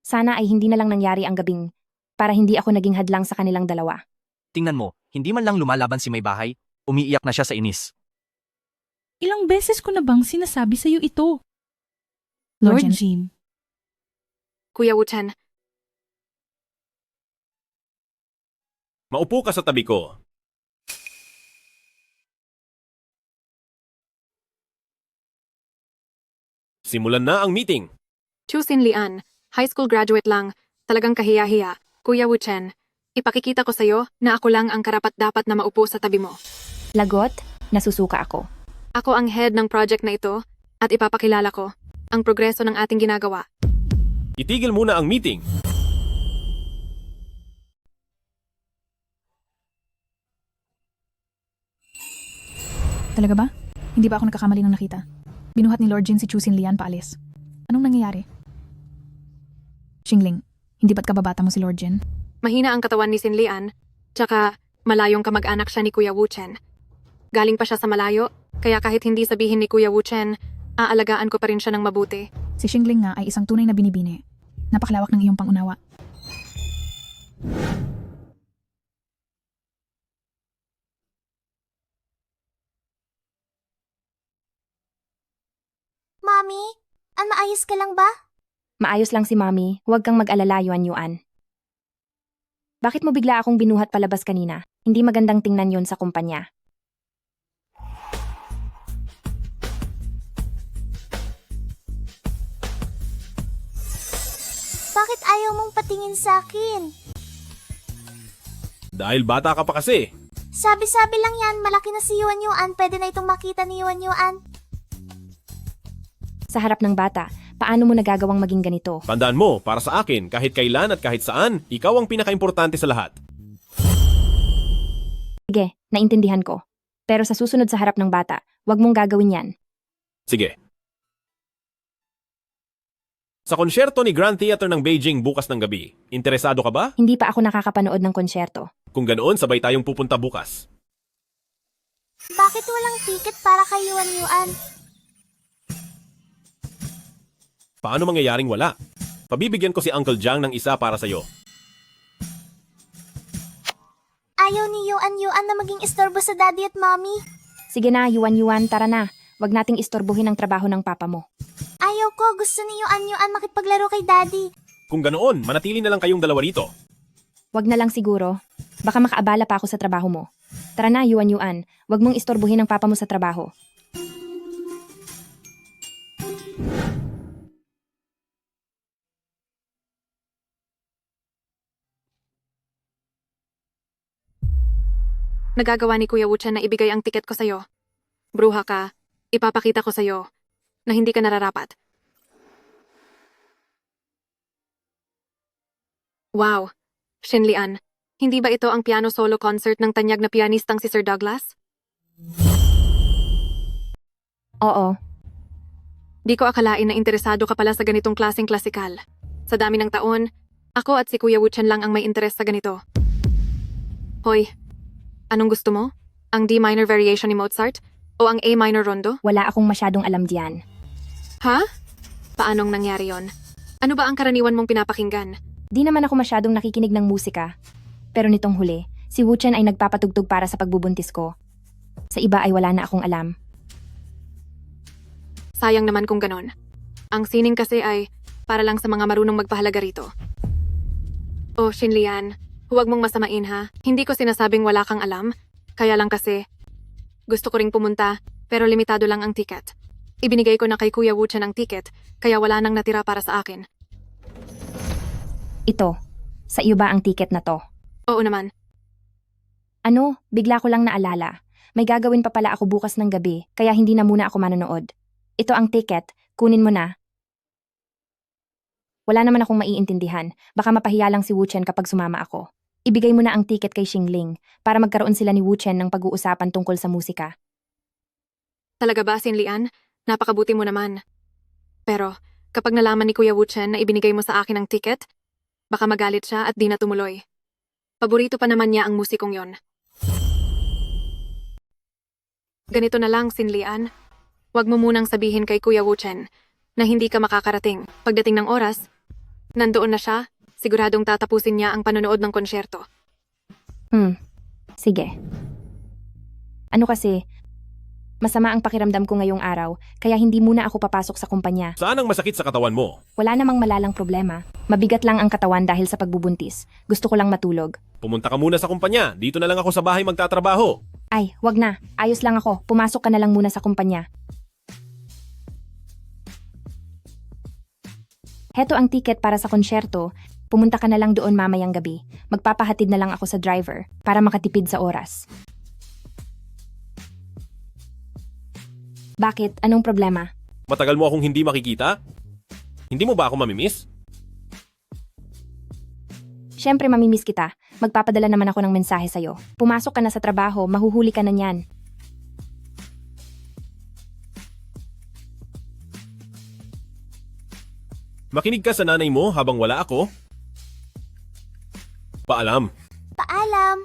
Sana ay hindi na lang nangyari ang gabing para hindi ako naging hadlang sa kanilang dalawa. Tingnan mo, hindi man lang lumalaban si may bahay, umiiyak na siya sa inis. Ilang beses ko na bang sinasabi sa'yo ito? Lord Lord Jin. Jin. Kuya Wuchen, Maupo ka sa tabi ko. Simulan na ang meeting. Chusin Lian, high school graduate lang, talagang kahiya-hiya. Kuya Wuchen, ipakikita ko sa'yo na ako lang ang karapat-dapat na maupo sa tabi mo. Lagot, nasusuka ako. Ako ang head ng project na ito at ipapakilala ko ang progreso ng ating ginagawa. Itigil muna ang meeting. Talaga ba? Hindi ba ako nagkakamali ng nakita? Binuhat ni Lord Jin si Chusin Lian paalis. Anong nangyayari? Xingling, hindi ba't kababata mo si Lord Jin? Mahina ang katawan ni Sin Lian, tsaka malayong kamag-anak siya ni Kuya Wuchen. Galing pa siya sa malayo, kaya kahit hindi sabihin ni Kuya Wuchen, aalagaan ko pa rin siya ng mabuti. Si Xingling nga ay isang tunay na binibini. Napakalawak ng iyong pangunawa. Mami, maayos ka lang ba? Maayos lang si Mami, huwag kang mag-alala, Yuan Yuan. Bakit mo bigla akong binuhat palabas kanina? Hindi magandang tingnan yon sa kumpanya. Bakit ayaw mong patingin sa akin? Dahil bata ka pa kasi. Sabi-sabi lang yan, malaki na si Yuan Yuan, pwede na itong makita ni Yuan Yuan. Sa harap ng bata, paano mo nagagawang maging ganito? Tandaan mo, para sa akin, kahit kailan at kahit saan, ikaw ang pinakaimportante sa lahat. Sige, naintindihan ko. Pero sa susunod sa harap ng bata, wag mong gagawin yan. Sige. Sa konsyerto ni Grand Theater ng Beijing bukas ng gabi, interesado ka ba? Hindi pa ako nakakapanood ng konsyerto. Kung ganoon, sabay tayong pupunta bukas. Bakit walang ticket para kay Yuan? Paano mangyayaring wala? Pabibigyan ko si Uncle Jiang ng isa para sa'yo. Ayaw ni Yuan na maging istorbo sa daddy at mommy. Sige na, Yuan, tara na. Wag nating istorbohin ang trabaho ng papa mo. Ayaw ko, gusto ni Yuan makipaglaro kay daddy. Kung ganoon, manatili na lang kayong dalawa rito. Wag na lang siguro. Baka makaabala pa ako sa trabaho mo. Tara na, Yuan. Wag mong istorbohin ang papa mo sa trabaho. Nagagawa ni Kuya Wuchen na ibigay ang tiket ko sa'yo. Bruha ka, ipapakita ko sa'yo na hindi ka nararapat. Wow, Shinlian, hindi ba ito ang piano solo concert ng tanyag na pianistang si Sir Douglas? Oo. Di ko akalain na interesado ka pala sa ganitong klaseng klasikal. Sa dami ng taon, ako at si Kuya Wuchen lang ang may interes sa ganito. Hoy, anong gusto mo? Ang D minor variation ni Mozart? O ang A minor rondo? Wala akong masyadong alam diyan. Ha? Paanong nangyari yon? Ano ba ang karaniwan mong pinapakinggan? Di naman ako masyadong nakikinig ng musika. Pero nitong huli, si Wuchen ay nagpapatugtog para sa pagbubuntis ko. Sa iba ay wala na akong alam. Sayang naman kung ganon. Ang sining kasi ay para lang sa mga marunong magpahalaga rito. Oh, Shinlian, huwag mong masamain ha. Hindi ko sinasabing wala kang alam. Kaya lang kasi, gusto ko ring pumunta, pero limitado lang ang ticket. Ibinigay ko na kay Kuya Wuchen ang ticket, kaya wala nang natira para sa akin. Ito, sa iyo ba ang ticket na to? Oo naman. Ano, bigla ko lang naalala. May gagawin pa pala ako bukas ng gabi, kaya hindi na muna ako manonood. Ito ang ticket, kunin mo na. Wala naman akong maiintindihan, baka mapahiya lang si Wuchen kapag sumama ako. Ibigay mo na ang ticket kay Xingling para magkaroon sila ni Wuchen ng pag-uusapan tungkol sa musika. Talaga ba, Sinlian? Napakabuti mo naman. Pero, kapag nalaman ni Kuya Wuchen na ibinigay mo sa akin ang ticket, baka magalit siya at di na tumuloy. Paborito pa naman niya ang musikong yon. Ganito na lang, Sinlian. Huwag mo munang sabihin kay Kuya Wuchen na hindi ka makakarating. Pagdating ng oras, nandoon na siya, siguradong tatapusin niya ang panonood ng konsyerto. Sige. Ano kasi, masama ang pakiramdam ko ngayong araw, kaya hindi muna ako papasok sa kumpanya. Saan ang masakit sa katawan mo? Wala namang malalang problema. Mabigat lang ang katawan dahil sa pagbubuntis. Gusto ko lang matulog. Pumunta ka muna sa kumpanya. Dito na lang ako sa bahay magtatrabaho. Ay, wag na. Ayos lang ako. Pumasok ka na lang muna sa kumpanya. Heto ang ticket para sa konsyerto. Pumunta ka na lang doon mamayang gabi. Magpapahatid na lang ako sa driver para makatipid sa oras. Bakit? Anong problema? Matagal mo akong hindi makikita? Hindi mo ba ako mamimiss? Siyempre mamimiss kita. Magpapadala naman ako ng mensahe sa'yo. Pumasok ka na sa trabaho, mahuhuli ka na niyan. Makinig ka sa nanay mo habang wala ako. Paalam. Paalam.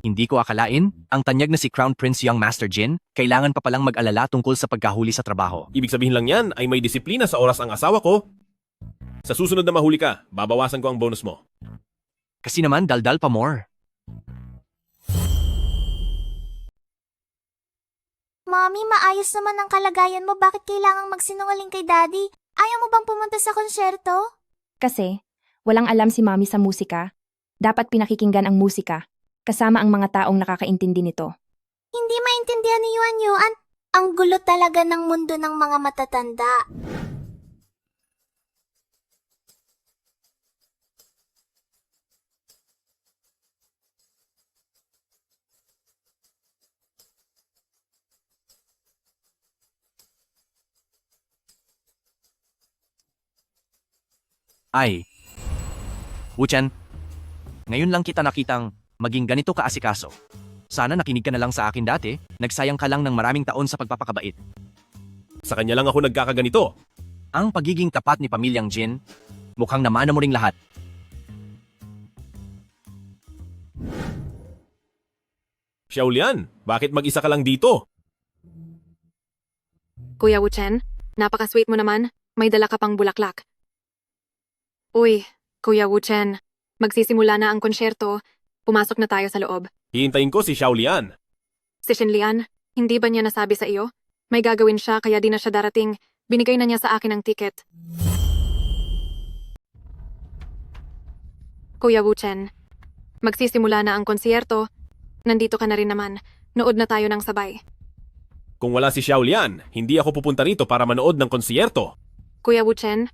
Hindi ko akalain, ang tanyag na si Crown Prince Young Master Jin, kailangan pa palang mag-alala tungkol sa pagkahuli sa trabaho. Ibig sabihin lang yan ay may disiplina sa oras ang asawa ko. Sa susunod na mahuli ka, babawasan ko ang bonus mo. Kasi naman daldal pa more. Mommy, maayos naman ang kalagayan mo. Bakit kailangang magsinungaling kay Daddy? Ayaw mo bang pumunta sa konsyerto? Kasi, walang alam si Mommy sa musika. Dapat pinakikinggan ang musika, kasama ang mga taong nakakaintindi nito. Hindi maintindihan ni Yuan. Ang gulo talaga ng mundo ng mga matatanda. Ay. Wuchen, ngayon lang kita nakitang maging ganito kaasikaso. Sana nakinig ka na lang sa akin dati, nagsayang ka lang ng maraming taon sa pagpapakabait. Sa kanya lang ako nagkakaganito. Ang pagiging tapat ni Pamilyang Jin, mukhang namana mo ring lahat. Xiaolian, bakit mag-isa ka lang dito? Kuya Wuchen, napaka-sweet mo naman. May dala ka pang bulaklak. Uy, Kuya Wuchen, magsisimula na ang konsyerto. Pumasok na tayo sa loob. Hihintayin ko si Xiaolian. Si Shinlian, hindi ba niya nasabi sa iyo? May gagawin siya kaya di na siya darating. Binigay na niya sa akin ang ticket. Kuya Wuchen, magsisimula na ang konsyerto. Nandito ka na rin naman. Nood na tayo ng sabay. Kung wala si Xiaolian, hindi ako pupunta rito para manood ng konsierto. Kuya Wuchen,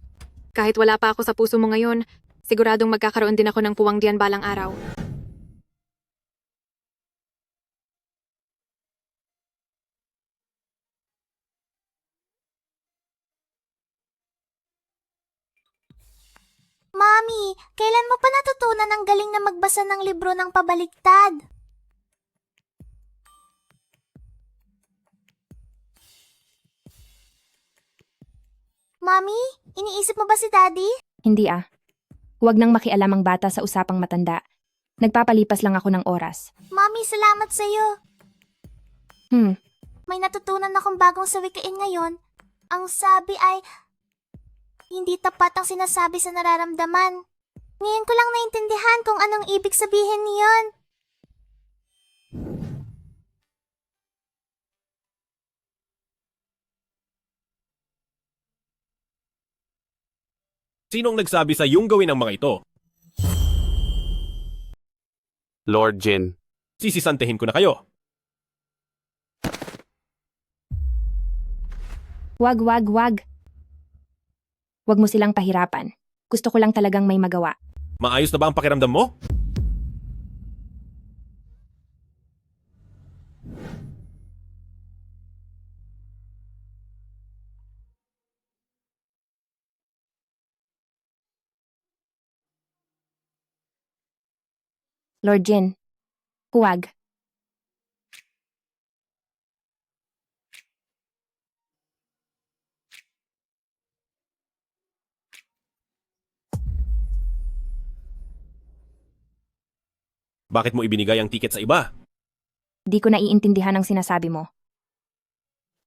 kahit wala pa ako sa puso mo ngayon, siguradong magkakaroon din ako ng puwang diyan balang araw. Mami, kailan mo pa natutunan ang galing na magbasa ng libro ng pabaliktad? Mami, iniisip mo ba si Daddy? Hindi ah. Huwag nang makialam ang bata sa usapang matanda. Nagpapalipas lang ako ng oras. Mami, salamat sa'yo. May natutunan akong bagong sawikain ngayon. Ang sabi ay, hindi tapat ang sinasabi sa nararamdaman. Ngayon ko lang naintindihan kung anong ibig sabihin niyon. Sinong nagsabi sa iyong gawin ang mga ito? Lord Jin. Sisisantehin ko na kayo. Wag. Wag mo silang pahirapan. Gusto ko lang talagang may magawa. Maayos na ba ang pakiramdam mo? Lord Jin, huwag. Bakit mo ibinigay ang tiket sa iba? Di ko naiintindihan ang sinasabi mo.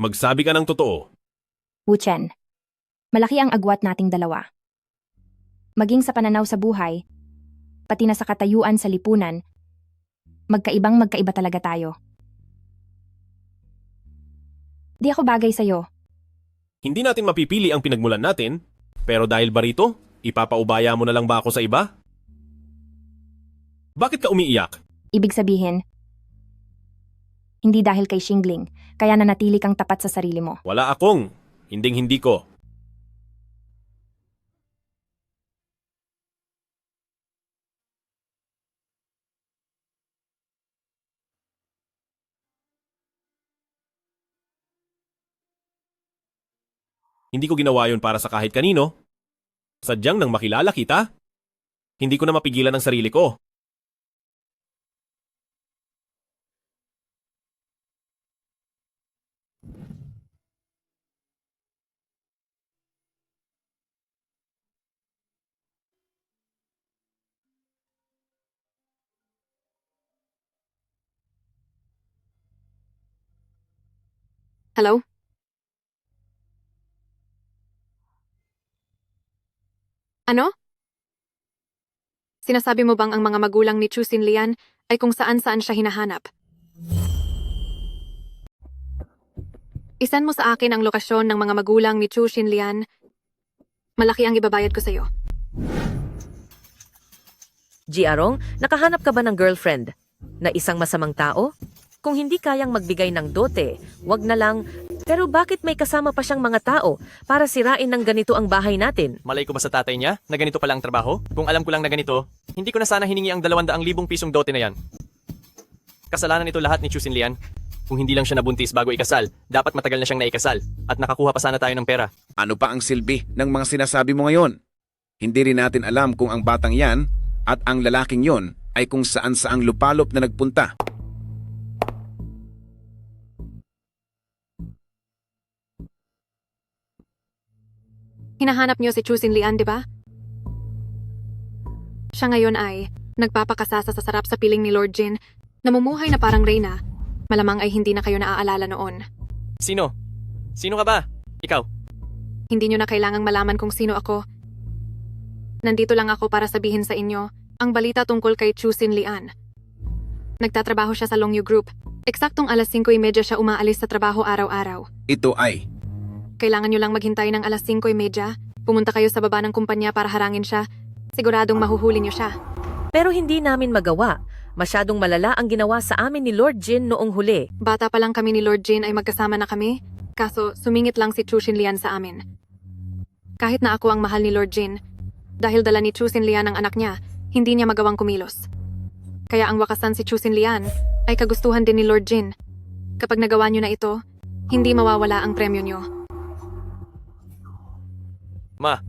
Magsabi ka ng totoo. Wuchen, malaki ang agwat nating dalawa. Maging sa pananaw sa buhay, pati na sa katayuan sa lipunan, magkaiba talaga tayo. Di ako bagay sa'yo. Hindi natin mapipili ang pinagmulan natin, pero dahil ba rito, ipapaubaya mo na lang ba ako sa iba? Bakit ka umiiyak? Ibig sabihin, hindi dahil kay Xingling, kaya nanatili kang tapat sa sarili mo. Wala akong. Hinding-hindi ko. Hindi ko ginawa yun para sa kahit kanino. Sadyang nang makilala kita, hindi ko na mapigilan ang sarili ko. Hello? Ano? Sinasabi mo bang ang mga magulang ni Chu Xinlian ay kung saan-saan siya hinahanap? Isan mo sa akin ang lokasyon ng mga magulang ni Chu Xinlian. Malaki ang ibabayad ko sa'yo. Jiarong, nakahanap ka ba ng girlfriend? Na isang masamang tao? Kung hindi kayang magbigay ng dote, wag na lang. Pero bakit may kasama pa siyang mga tao para sirain ng ganito ang bahay natin? Malay ko ba sa tatay niya na ganito pala ang trabaho? Kung alam ko lang na ganito, hindi ko na sana hiningi ang 200,000 pisong dote na yan. Kasalanan ito lahat ni Chu Xinlian. Kung hindi lang siya nabuntis bago ikasal, dapat matagal na siyang naikasal at nakakuha pa sana tayo ng pera. Ano pa ang silbi ng mga sinasabi mo ngayon? Hindi rin natin alam kung ang batang yan at ang lalaking yon ay kung saan saang lupalop na nagpunta. Hinahanap niyo si Chusin Lian, di ba? Siya ngayon ay nagpapakasasa sa sarap sa piling ni Lord Jin, namumuhay na parang reyna. Malamang ay hindi na kayo naaalala noon. Sino? Sino ka ba? Ikaw? Hindi niyo na kailangang malaman kung sino ako. Nandito lang ako para sabihin sa inyo ang balita tungkol kay Chusin Lian. Nagtatrabaho siya sa Longyu Group. Eksaktong alas 5:30 siya umaalis sa trabaho araw-araw. Ito ay... Kailangan nyo lang maghintay ng alas 5:30. Pumunta kayo sa baba ng kumpanya para harangin siya. Siguradong mahuhuli nyo siya. Pero hindi namin magawa. Masyadong malala ang ginawa sa amin ni Lord Jin noong huli. Bata pa lang kami ni Lord Jin ay magkasama na kami. Kaso sumingit lang si Chusin Lian sa amin. Kahit na ako ang mahal ni Lord Jin, dahil dala ni Chusin Lian ang anak niya, hindi niya magawang kumilos. Kaya ang wakasan si Chusin Lian ay kagustuhan din ni Lord Jin. Kapag nagawa nyo na ito, hindi mawawala ang premyo nyo. Ma,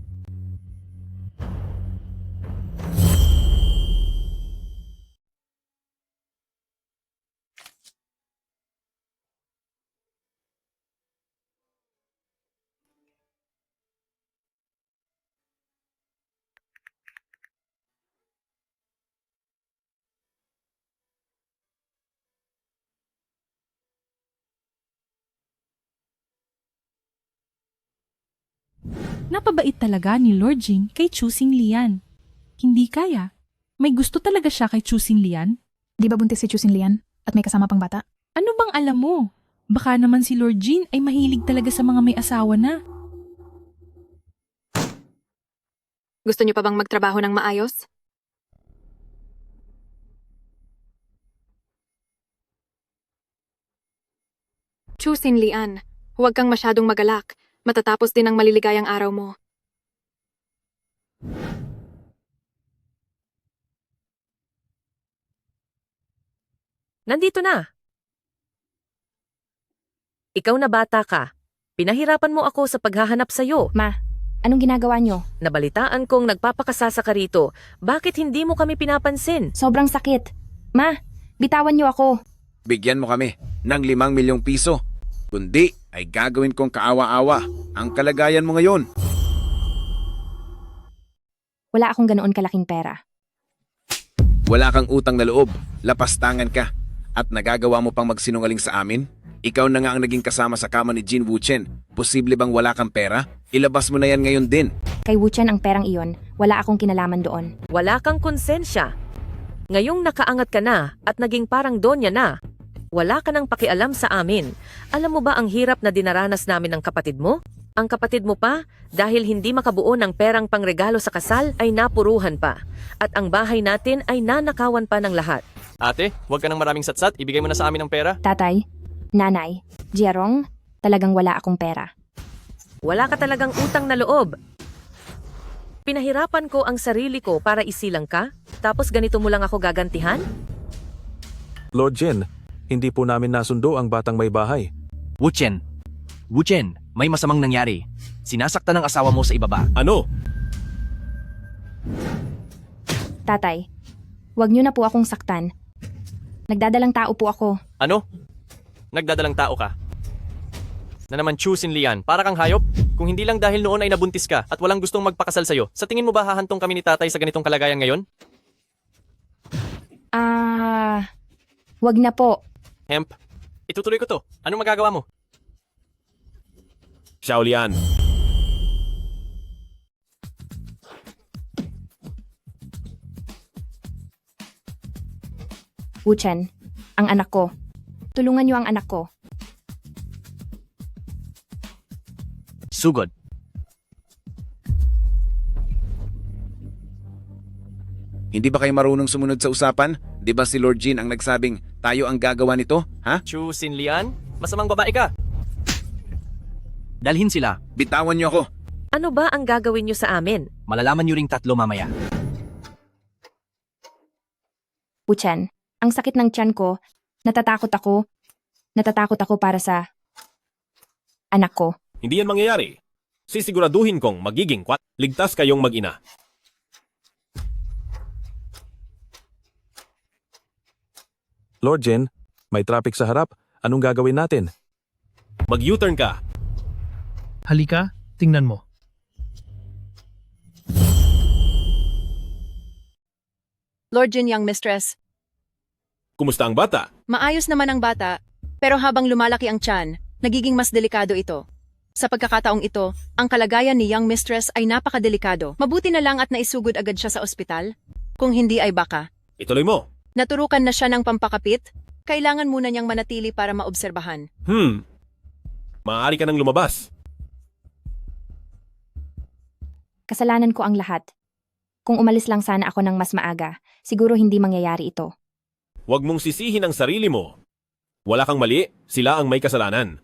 Napabait talaga ni Lord Jin kay Chusin Lian. Hindi kaya. May gusto talaga siya kay Chusin Lian? Di ba buntis si Chusin Lian at may kasama pang bata? Ano bang alam mo? Baka naman si Lord Jin ay mahilig talaga sa mga may asawa na. Gusto nyo pa bang magtrabaho ng maayos? Chusin Lian, huwag kang masyadong magalak. Matatapos din ang maliligayang araw mo. Nandito na. Ikaw na bata ka. Pinahirapan mo ako sa paghahanap sa'yo. Ma, anong ginagawa nyo? Nabalitaan kong nagpapakasasa ka rito. Bakit hindi mo kami pinapansin? Sobrang sakit. Ma, bitawan nyo ako. Bigyan mo kami ng 5 milyong piso. Kundi ay gagawin kong kaawa-awa ang kalagayan mo ngayon. Wala akong ganoon kalaking pera. Wala kang utang na loob, lapastangan ka, at nagagawa mo pang magsinungaling sa amin? Ikaw na nga ang naging kasama sa kama ni Jin Wuchen. Posible bang wala kang pera? Ilabas mo na yan ngayon din. Kay Wuchen ang perang iyon, wala akong kinalaman doon. Wala kang konsensya. Ngayong nakaangat ka na at naging parang donya na. Wala ka nang pakialam sa amin. Alam mo ba ang hirap na dinaranas namin ng kapatid mo? Ang kapatid mo pa, dahil hindi makabuo ng perang pangregalo sa kasal, ay napuruhan pa. At ang bahay natin ay nanakawan pa ng lahat. ate, huwag ka nang maraming satsat. Ibigay mo na sa amin ang pera. Tatay, nanay, Jerong, talagang wala akong pera. Wala ka talagang utang na loob. Pinahirapan ko ang sarili ko para isilang ka, tapos ganito mo lang ako gagantihan? Lord Jin, hindi po namin nasundo ang batang may bahay. Wuchen, may masamang nangyari. Sinasaktan ng asawa mo sa ibaba. Ano? Tatay, wag nyo na po akong saktan. Nagdadalang tao po ako. Ano? Nagdadalang tao ka? Na naman Chusin Lian, para kang hayop? Kung hindi lang dahil noon ay nabuntis ka at walang gustong magpakasal sa'yo, sa tingin mo ba hahantong kami ni tatay sa ganitong kalagayan ngayon? Wag na po. Hemp, itutuloy ko to. Anong magagawa mo? Xiaolian. Wuchen, ang anak ko. Tulungan niyo ang anak ko. Sugod. Hindi ba kayo marunong sumunod sa usapan? Di ba si Lord Jin ang nagsabing tayo ang gagawa nito? Ha? Chusin Lian, masamang babae ka. Dalhin sila. Bitawan niyo ako. Ano ba ang gagawin niyo sa amin? Malalaman niyo ring tatlo mamaya. Wuchen, ang sakit ng tiyan ko. Natatakot ako para sa anak ko. Hindi yan mangyayari. Sisiguraduhin kong magiging ligtas kayong mag-ina. Lord Jin, may traffic sa harap. Anong gagawin natin? Mag-U-turn ka. Halika, tingnan mo. Lord Jin, young mistress. Kumusta ang bata? Maayos naman ang bata, pero habang lumalaki ang tiyan, nagiging mas delikado ito. Sa pagkakataong ito, ang kalagayan ni young mistress ay napakadelikado. Mabuti na lang at naisugod agad siya sa ospital. Kung hindi ay baka. Ituloy mo. Naturukan na siya ng pampakapit, kailangan muna niyang manatili para maobserbahan. Maaari ka nang lumabas. Kasalanan ko ang lahat. Kung umalis lang sana ako ng mas maaga, siguro hindi mangyayari ito. Huwag mong sisihin ang sarili mo. Wala kang mali, sila ang may kasalanan.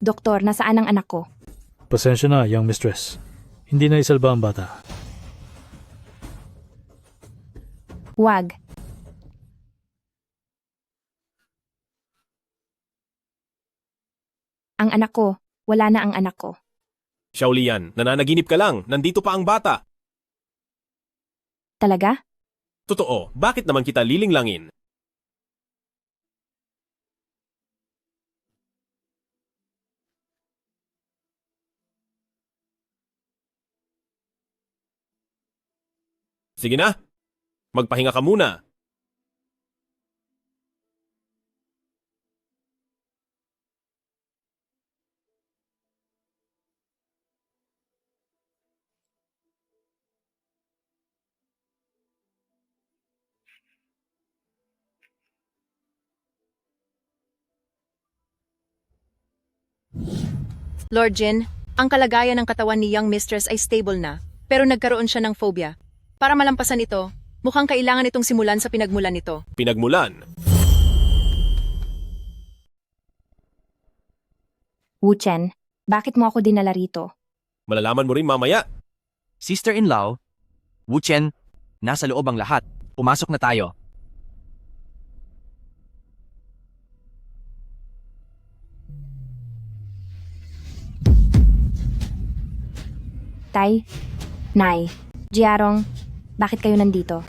Doktor, nasaan ang anak ko? Pasensya na, young mistress. Hindi na isalba ang bata. Huwag. Ang anak ko, wala na ang anak ko. Xiaolian, nananaginip ka lang. Nandito pa ang bata. Talaga? Totoo, bakit naman kita lilinglangin? Sige na, magpahinga ka muna. Lord Jin, ang kalagayan ng katawan ni young mistress ay stable na, pero nagkaroon siya ng phobia. Para malampasan ito, mukhang kailangan itong simulan sa pinagmulan nito. Pinagmulan? Wu Chen, bakit mo ako dinala rito? Malalaman mo rin mamaya. Sister-in-law, Wu Chen, nasa loob ang lahat. Pumasok na tayo. Tay, Nay, Jiarong, bakit kayo nandito?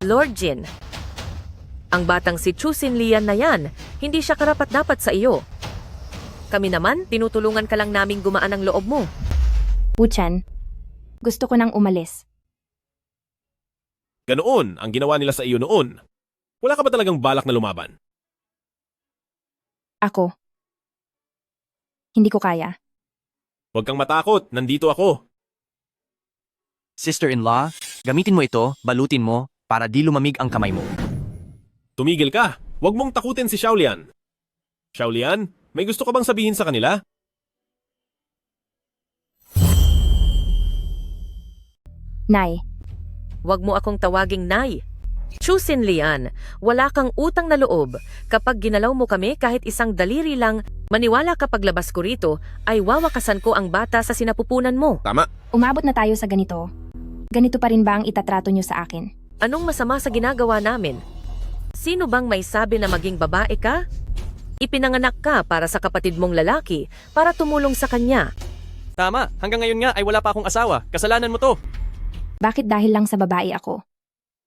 Lord Jin, ang batang si Chu Xinlian na yan, hindi siya karapat-dapat sa iyo. Kami naman, tinutulungan ka lang naming gumaan ang loob mo. Wu Chen, gusto ko nang umalis. Ganoon ang ginawa nila sa iyo noon. Wala ka ba talagang balak na lumaban? Ako. Hindi ko kaya. Huwag kang matakot, nandito ako. Sister-in-law, gamitin mo ito, balutin mo, para di lumamig ang kamay mo. Tumigil ka, huwag mong takutin si Xiaolian. Xiaolian, may gusto ka bang sabihin sa kanila? Nay. Huwag mo akong tawaging Nay. Chu Xinlian, wala kang utang na loob. Kapag ginalaw mo kami kahit isang daliri lang, maniwala kapag labas ko rito, ay wawakasan ko ang bata sa sinapupunan mo. Tama. Umabot na tayo sa ganito. Ganito pa rin ba ang itatrato niyo sa akin? Anong masama sa ginagawa namin? Sino bang may sabi na maging babae ka? Ipinanganak ka para sa kapatid mong lalaki, para tumulong sa kanya. Tama, hanggang ngayon nga ay wala pa akong asawa. Kasalanan mo to. Bakit dahil lang sa babae ako?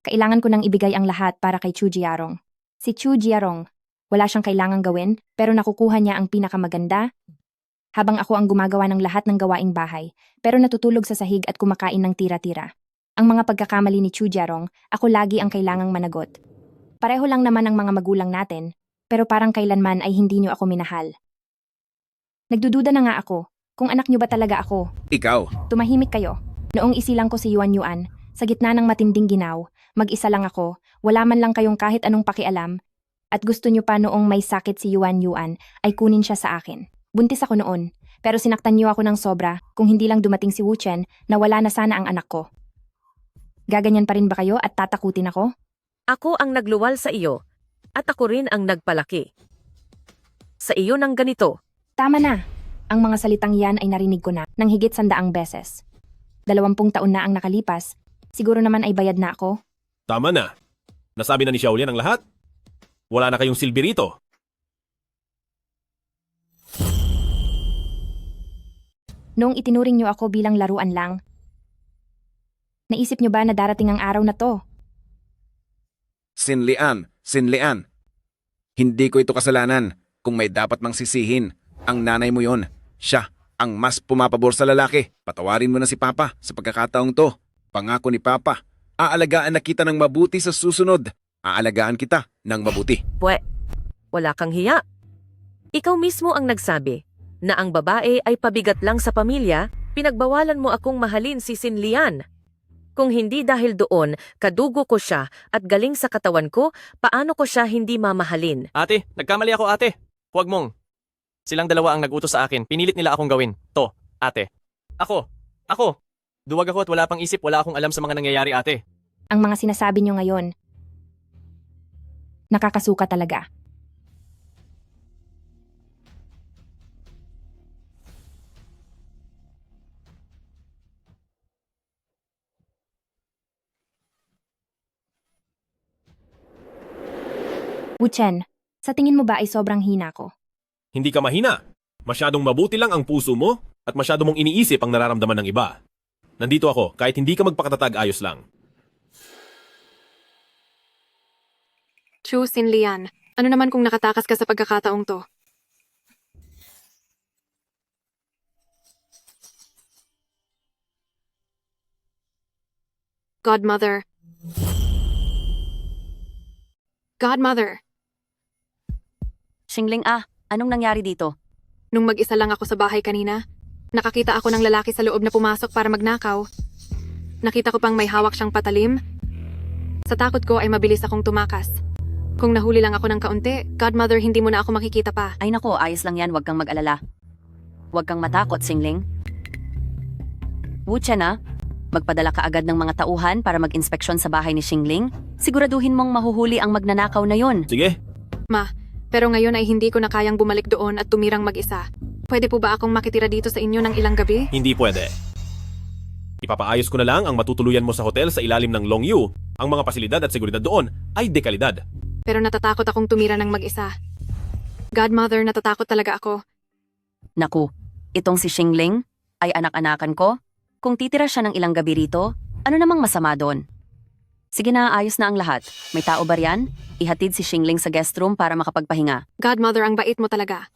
Kailangan ko nang ibigay ang lahat para kay Chu Jiarong. Si Chu Jiarong, wala siyang kailangang gawin, pero nakukuha niya ang pinakamaganda. Habang ako ang gumagawa ng lahat ng gawaing bahay, pero natutulog sa sahig at kumakain ng tira-tira. Ang mga pagkakamali ni Chu Jiarong, ako lagi ang kailangang managot. Pareho lang naman ang mga magulang natin, pero parang kailanman ay hindi niyo ako minahal. Nagdududa na nga ako, kung anak niyo ba talaga ako. Ikaw. Tumahimik kayo. Noong isilang ko si Yuan Yuan, sa gitna ng matinding ginaw, mag-isa lang ako, wala man lang kayong kahit anong pakialam, at gusto niyo pa noong may sakit si Yuan Yuan ay kunin siya sa akin. Buntis ako noon, pero sinaktan niyo ako ng sobra kung hindi lang dumating si Wu Chen na wala na sana ang anak ko. Gaganyan pa rin ba kayo at tatakutin ako? Ako ang nagluwal sa iyo, at ako rin ang nagpalaki. Sa iyo ng ganito. Tama na. Ang mga salitang yan ay narinig ko na ng higit 100 beses. 20 taon na ang nakalipas, siguro naman ay bayad na ako. Tama na. Nasabi na ni Xiaolian ang lahat. Wala na kayong silbi rito. Noong itinuring niyo ako bilang laruan lang, naisip niyo ba na darating ang araw na to? Sinlian. Hindi ko ito kasalanan. Kung may dapat mang sisihin, ang nanay mo yon. Siya ang mas pumapabor sa lalaki. Patawarin mo na si Papa sa pagkakataong to. Pangako ni Papa, aalagaan na kita ng mabuti sa susunod. Aalagaan kita ng mabuti. Wala kang hiya. Ikaw mismo ang nagsabi na ang babae ay pabigat lang sa pamilya, pinagbawalan mo akong mahalin si Sinlian. Kung hindi dahil doon, kadugo ko siya at galing sa katawan ko, paano ko siya hindi mamahalin? Ate, nagkamali ako ate. Huwag mong. Silang dalawa ang nag-utos sa akin. Pinilit nila akong gawin. To, ate. Ako. Duwag ako at wala pang isip, wala akong alam sa mga nangyayari ate. Ang mga sinasabi niyo ngayon, nakakasuka talaga. Wuchen, sa tingin mo ba ay sobrang hina ko? Hindi ka mahina. Masyadong mabuti lang ang puso mo at masyado mong iniisip ang nararamdaman ng iba. Nandito ako kahit hindi ka magpakatatag, ayos lang. Chu Sinlian, ano naman kung nakatakas ka sa pagkakataong to? Godmother. Xingling anong nangyari dito? Nung mag-isa lang ako sa bahay kanina, nakakita ako ng lalaki sa loob na pumasok para magnakaw. Nakita ko pang may hawak siyang patalim. Sa takot ko ay mabilis akong tumakas. Kung nahuli lang ako ng kaunti, Godmother, hindi mo na ako makikita pa. Ay nako, ayos lang yan, huwag kang mag-alala. Huwag kang matakot, Xingling. Wuchen magpadala ka agad ng mga tauhan para mag-inspeksyon sa bahay ni Xingling. Siguraduhin mong mahuhuli ang magnanakaw na yon. Sige. Ma, pero ngayon ay hindi ko na kayang bumalik doon at tumirang mag-isa. Pwede po ba akong makitira dito sa inyo ng ilang gabi? Hindi pwede. Ipapaayos ko na lang ang matutuluyan mo sa hotel sa ilalim ng Longyu. Ang mga pasilidad at seguridad doon ay dekalidad. Pero natatakot akong tumira ng mag-isa. Godmother, natatakot talaga ako. Naku, itong si Xingling ay anak-anakan ko. Kung titira siya ng ilang gabi rito, ano namang masama doon? Sige na, ayos na ang lahat. May tao ba riyan? Ihatid si Xingling sa guest room para makapagpahinga. Godmother, ang bait mo talaga.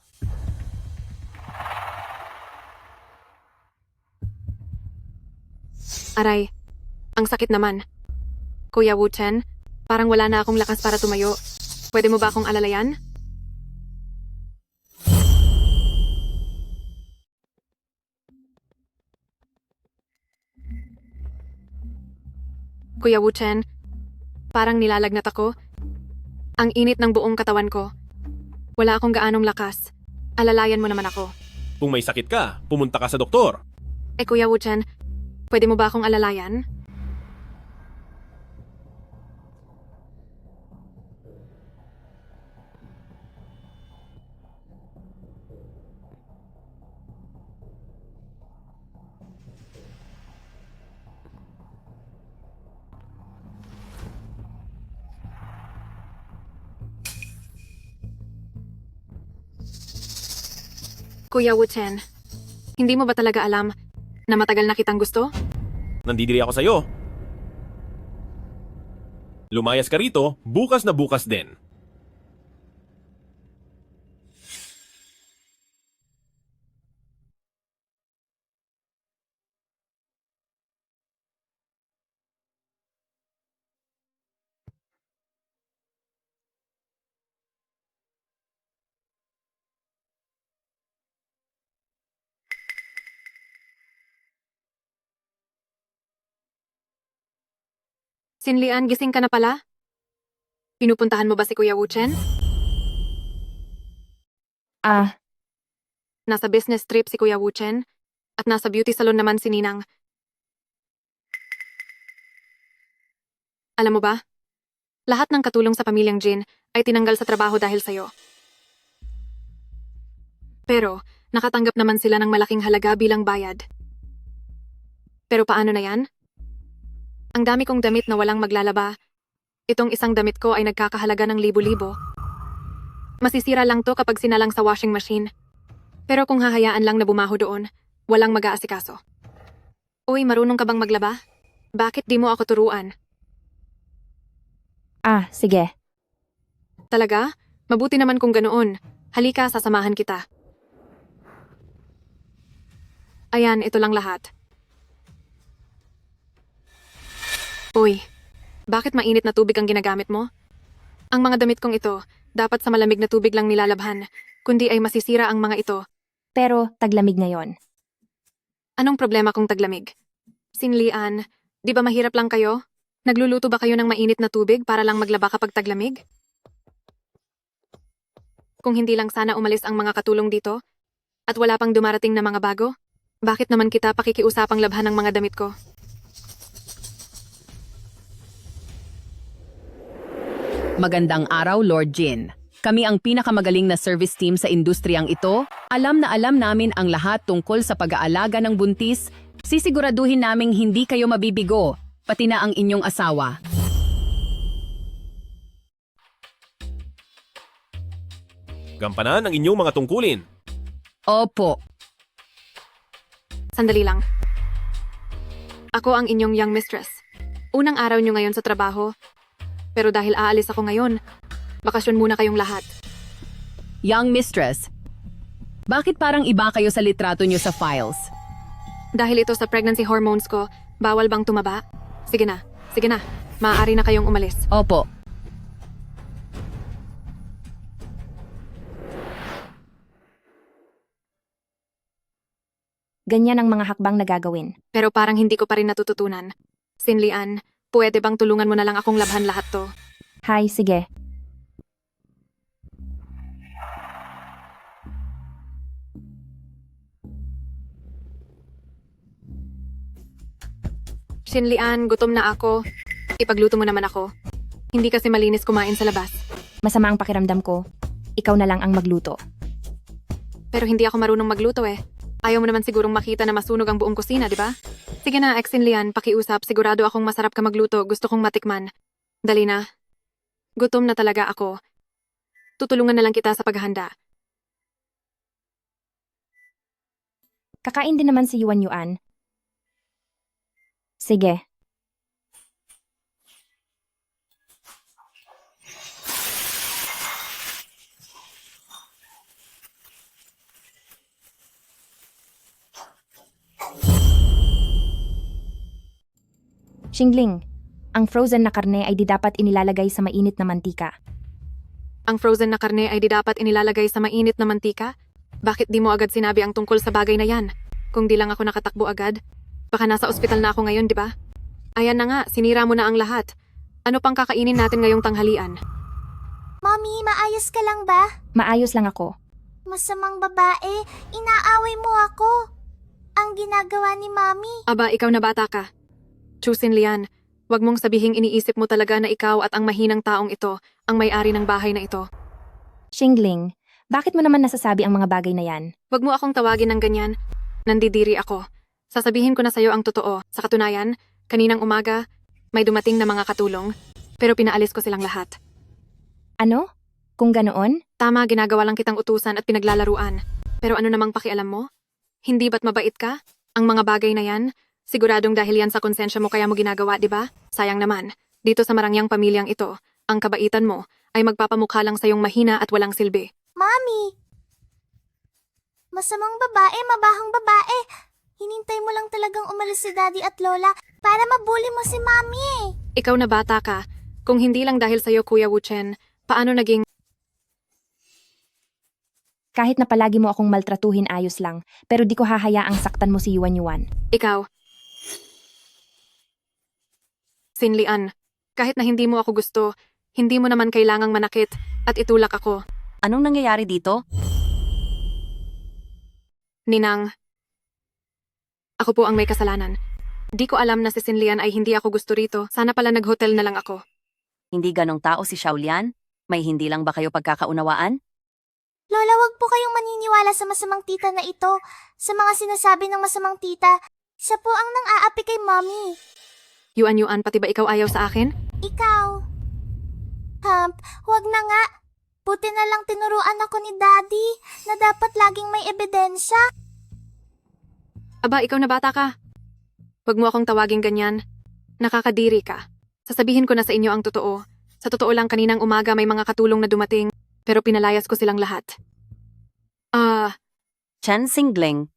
Aray, ang sakit naman. Kuya Wuchen, parang wala na akong lakas para tumayo. Pwede mo ba akong alalayan? Kuya Wuchen, parang nilalagnat ako. Ang init ng buong katawan ko. Wala akong gaanong lakas. Alalayan mo naman ako. Kung may sakit ka, pumunta ka sa doktor. Kuya Wuchen, pwede mo ba akong alalayan? Kuya Wuchen, hindi mo ba talaga alam na matagal na kitang gusto? Nandidiri ako sa'yo. Lumayas ka rito, bukas na bukas din. Sinlian, gising ka na pala? Pinupuntahan mo ba si Kuya Wuchen? Nasa business trip si Kuya Wuchen at nasa beauty salon naman si Ninang. Alam mo ba? Lahat ng katulong sa pamilyang Jin ay tinanggal sa trabaho dahil sa'yo. Pero, nakatanggap naman sila ng malaking halaga bilang bayad. Pero paano na yan? Ang dami kong damit na walang maglalaba. Itong isang damit ko ay nagkakahalaga ng libo-libo. Masisira lang to kapag sinalang sa washing machine. Pero kung hahayaan lang na bumaho doon, walang mag-aasikaso. Uy, marunong ka bang maglaba? Bakit di mo ako turuan? Ah, sige. Talaga? Mabuti naman kung ganoon. Halika, sasamahan kita. Ayan, ito lang lahat. Uy, bakit mainit na tubig ang ginagamit mo? Ang mga damit kong ito, dapat sa malamig na tubig lang nilalabhan, kundi ay masisira ang mga ito. Pero taglamig ngayon. Anong problema kung taglamig? Sinlian, di ba mahirap lang kayo? Nagluluto ba kayo ng mainit na tubig para lang maglaba kapag taglamig? Kung hindi lang sana umalis ang mga katulong dito, at wala pang dumarating na mga bago, bakit naman kita pakikiusapang labhan ng mga damit ko? Magandang araw, Lord Jin. Kami ang pinakamagaling na service team sa industriyang ito. Alam na alam namin ang lahat tungkol sa pag-aalaga ng buntis. Sisiguraduhin naming hindi kayo mabibigo, pati na ang inyong asawa. Gampanan ang inyong mga tungkulin. Opo. Sandali lang. Ako ang inyong young mistress. Unang araw nyo ngayon sa trabaho, pero dahil aalis ako ngayon, bakasyon muna kayong lahat. Young mistress, bakit parang iba kayo sa litrato nyo sa files? Dahil ito sa pregnancy hormones ko, bawal bang tumaba? Sige na. Maaari na kayong umalis. Opo. Ganyan ang mga hakbang na gagawin. Pero parang hindi ko pa rin natututunan. Sinlian, pwede bang tulungan mo na lang akong labhan lahat to? Hay, sige. Sinlian, gutom na ako. Ipagluto mo naman ako. Hindi kasi malinis kumain sa labas. Masama ang pakiramdam ko. Ikaw na lang ang magluto. Pero hindi ako marunong magluto eh. Ayaw mo naman sigurong makita na masunog ang buong kusina, di ba? Sige na, ex-Sinlian, pakiusap. Sigurado akong masarap ka magluto. Gusto kong matikman. Dali na. Gutom na talaga ako. Tutulungan na lang kita sa paghahanda. Kakain din naman si Yuan Yuan. Sige. Xingling, ang frozen na karne ay di dapat inilalagay sa mainit na mantika. Ang frozen na karne ay di dapat inilalagay sa mainit na mantika? Bakit di mo agad sinabi ang tungkol sa bagay na yan? Kung di lang ako nakatakbo agad, baka nasa ospital na ako ngayon, di ba? Ayan na nga, sinira mo na ang lahat. Ano pang kakainin natin ngayong tanghalian? Mommy, maayos ka lang ba? Maayos lang ako. Masamang babae, inaaway mo ako. Ang ginagawa ni Mommy. Aba, ikaw na bata ka. Sinlian, wag mong sabihing iniisip mo talaga na ikaw at ang mahinang taong ito ang may-ari ng bahay na ito. Xingling, bakit mo naman nasasabi ang mga bagay na yan? Wag mo akong tawagin ng ganyan. Nandidiri ako. Sasabihin ko na sa'yo ang totoo. Sa katunayan, kaninang umaga, may dumating na mga katulong, pero pinaalis ko silang lahat. Ano? Kung ganoon? Tama, ginagawa lang kitang utusan at pinaglalaruan. Pero ano namang pakialam mo? Hindi ba't mabait ka? Ang mga bagay na yan, siguradong dahil yan sa konsensya mo kaya mo ginagawa, di ba? Sayang naman, dito sa marangyang pamilyang ito, ang kabaitan mo ay magpapamukha lang sa iyong mahina at walang silbi. Mommy! Masamang babae, mabahang babae. Hinintay mo lang talagang umalis si Daddy at Lola para mabuli mo si Mommy eh. Ikaw na bata ka. Kung hindi lang dahil sa'yo, Kuya Wuchen, paano naging... Kahit na palagi mo akong maltratuhin ayos lang, pero di ko hahayaang saktan mo si Yuan Yuan. Ikaw. Sinlian, kahit na hindi mo ako gusto, hindi mo naman kailangang manakit at itulak ako. Anong nangyayari dito? Ninang, ako po ang may kasalanan. Di ko alam na si Sinlian ay hindi ako gusto rito. Sana pala nag-hotel na lang ako. Hindi ganong tao si Xiaolian? May hindi lang ba kayo pagkakaunawaan? Lola, wag po kayong maniniwala sa masamang tita na ito. Sa mga sinasabi ng masamang tita, siya po ang nang-aapi kay Mommy. Yuan, pati ba ikaw ayaw sa akin? Ikaw. Hump, wag na nga. Buti na lang tinuruan ako ni Daddy na dapat laging may ebidensya. Aba, ikaw na bata ka. Huwag mo akong tawaging ganyan. Nakakadiri ka. Sasabihin ko na sa inyo ang totoo. Sa totoo lang kaninang umaga may mga katulong na dumating, pero pinalayas ko silang lahat. Chen Xingling,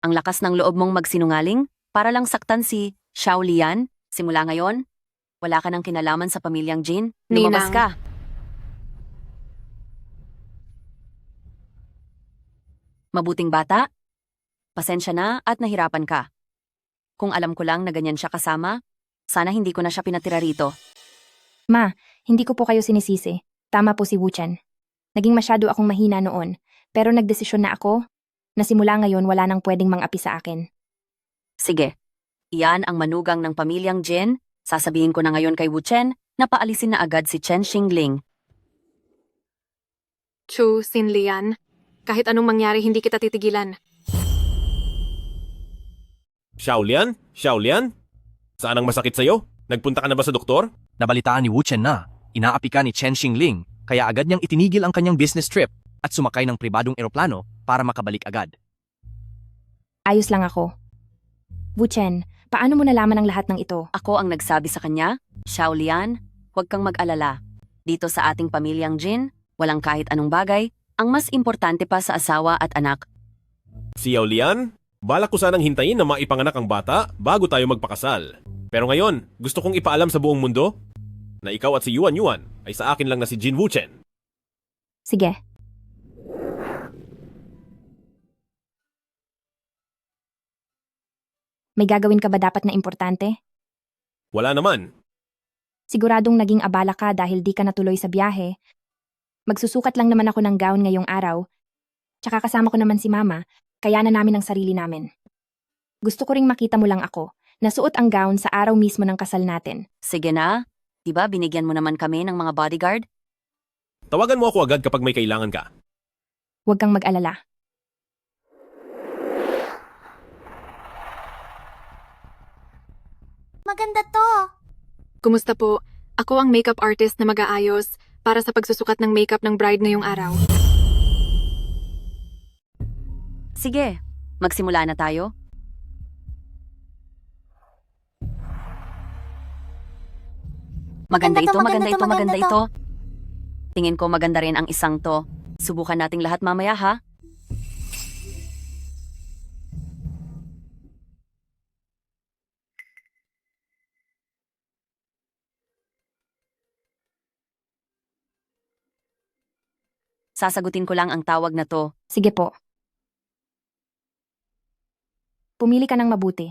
ang lakas ng loob mong magsinungaling para lang saktan si Xiaolian. Simula ngayon, wala ka ng kinalaman sa pamilyang Jin. Lumabas Ninang. ka. Mabuting bata, pasensya na at nahirapan ka. Kung alam ko lang na ganyan siya kasama, sana hindi ko na siya pinatira rito. Ma, hindi ko po kayo sinisisi. Tama po si Wuchen. Naging masyado akong mahina noon, pero nagdesisyon na ako na simula ngayon wala nang pwedeng mang-api sa akin. Sige, iyan ang manugang ng pamilyang Jin. Sasabihin ko na ngayon kay Wuchen na paalisin na agad si Chen Xingling. Chu Sinlian, kahit anong mangyari hindi kita titigilan. Xiaolian? Saan ang masakit sa'yo? Nagpunta ka na ba sa doktor? Nabalitaan ni Wu Chen na inaapi ka ni Chen Xingling, kaya agad niyang itinigil ang kanyang business trip at sumakay ng pribadong eroplano para makabalik agad. Ayos lang ako. Wuchen, paano mo nalaman ang lahat ng ito? Ako ang nagsabi sa kanya, Xiaolian, huwag kang mag-alala. Dito sa ating pamilyang Jin, walang kahit anong bagay, ang mas importante pa sa asawa at anak. Si Xiaolian? Balak ko sanang hintayin na maipanganak ang bata bago tayo magpakasal. Pero ngayon, gusto kong ipaalam sa buong mundo na ikaw at si Yuan ay sa akin lang na si Jin Wuchen. Sige. May gagawin ka ba dapat na importante? Wala naman. Siguradong naging abala ka dahil di ka natuloy sa biyahe. Magsusukat lang naman ako ng gown ngayong araw. Tsaka kasama ko naman si Mama, kaya na namin ang sarili namin. Gusto ko ring makita mo lang ako. Nasuot ang gown sa araw mismo ng kasal natin. Sige na, diba binigyan mo naman kami ng mga bodyguard? Tawagan mo ako agad kapag may kailangan ka. Huwag kang mag-alala. Maganda to. Kumusta po? Ako ang makeup artist na mag-aayos para sa pagsusukat ng makeup ng bride ngayong araw. Sige, magsimula na tayo. Maganda ito. Tingin ko maganda rin ang isang to. Subukan nating lahat mamaya ha? Sasagutin ko lang ang tawag na to. Sige po. Pumili ka ng mabuti.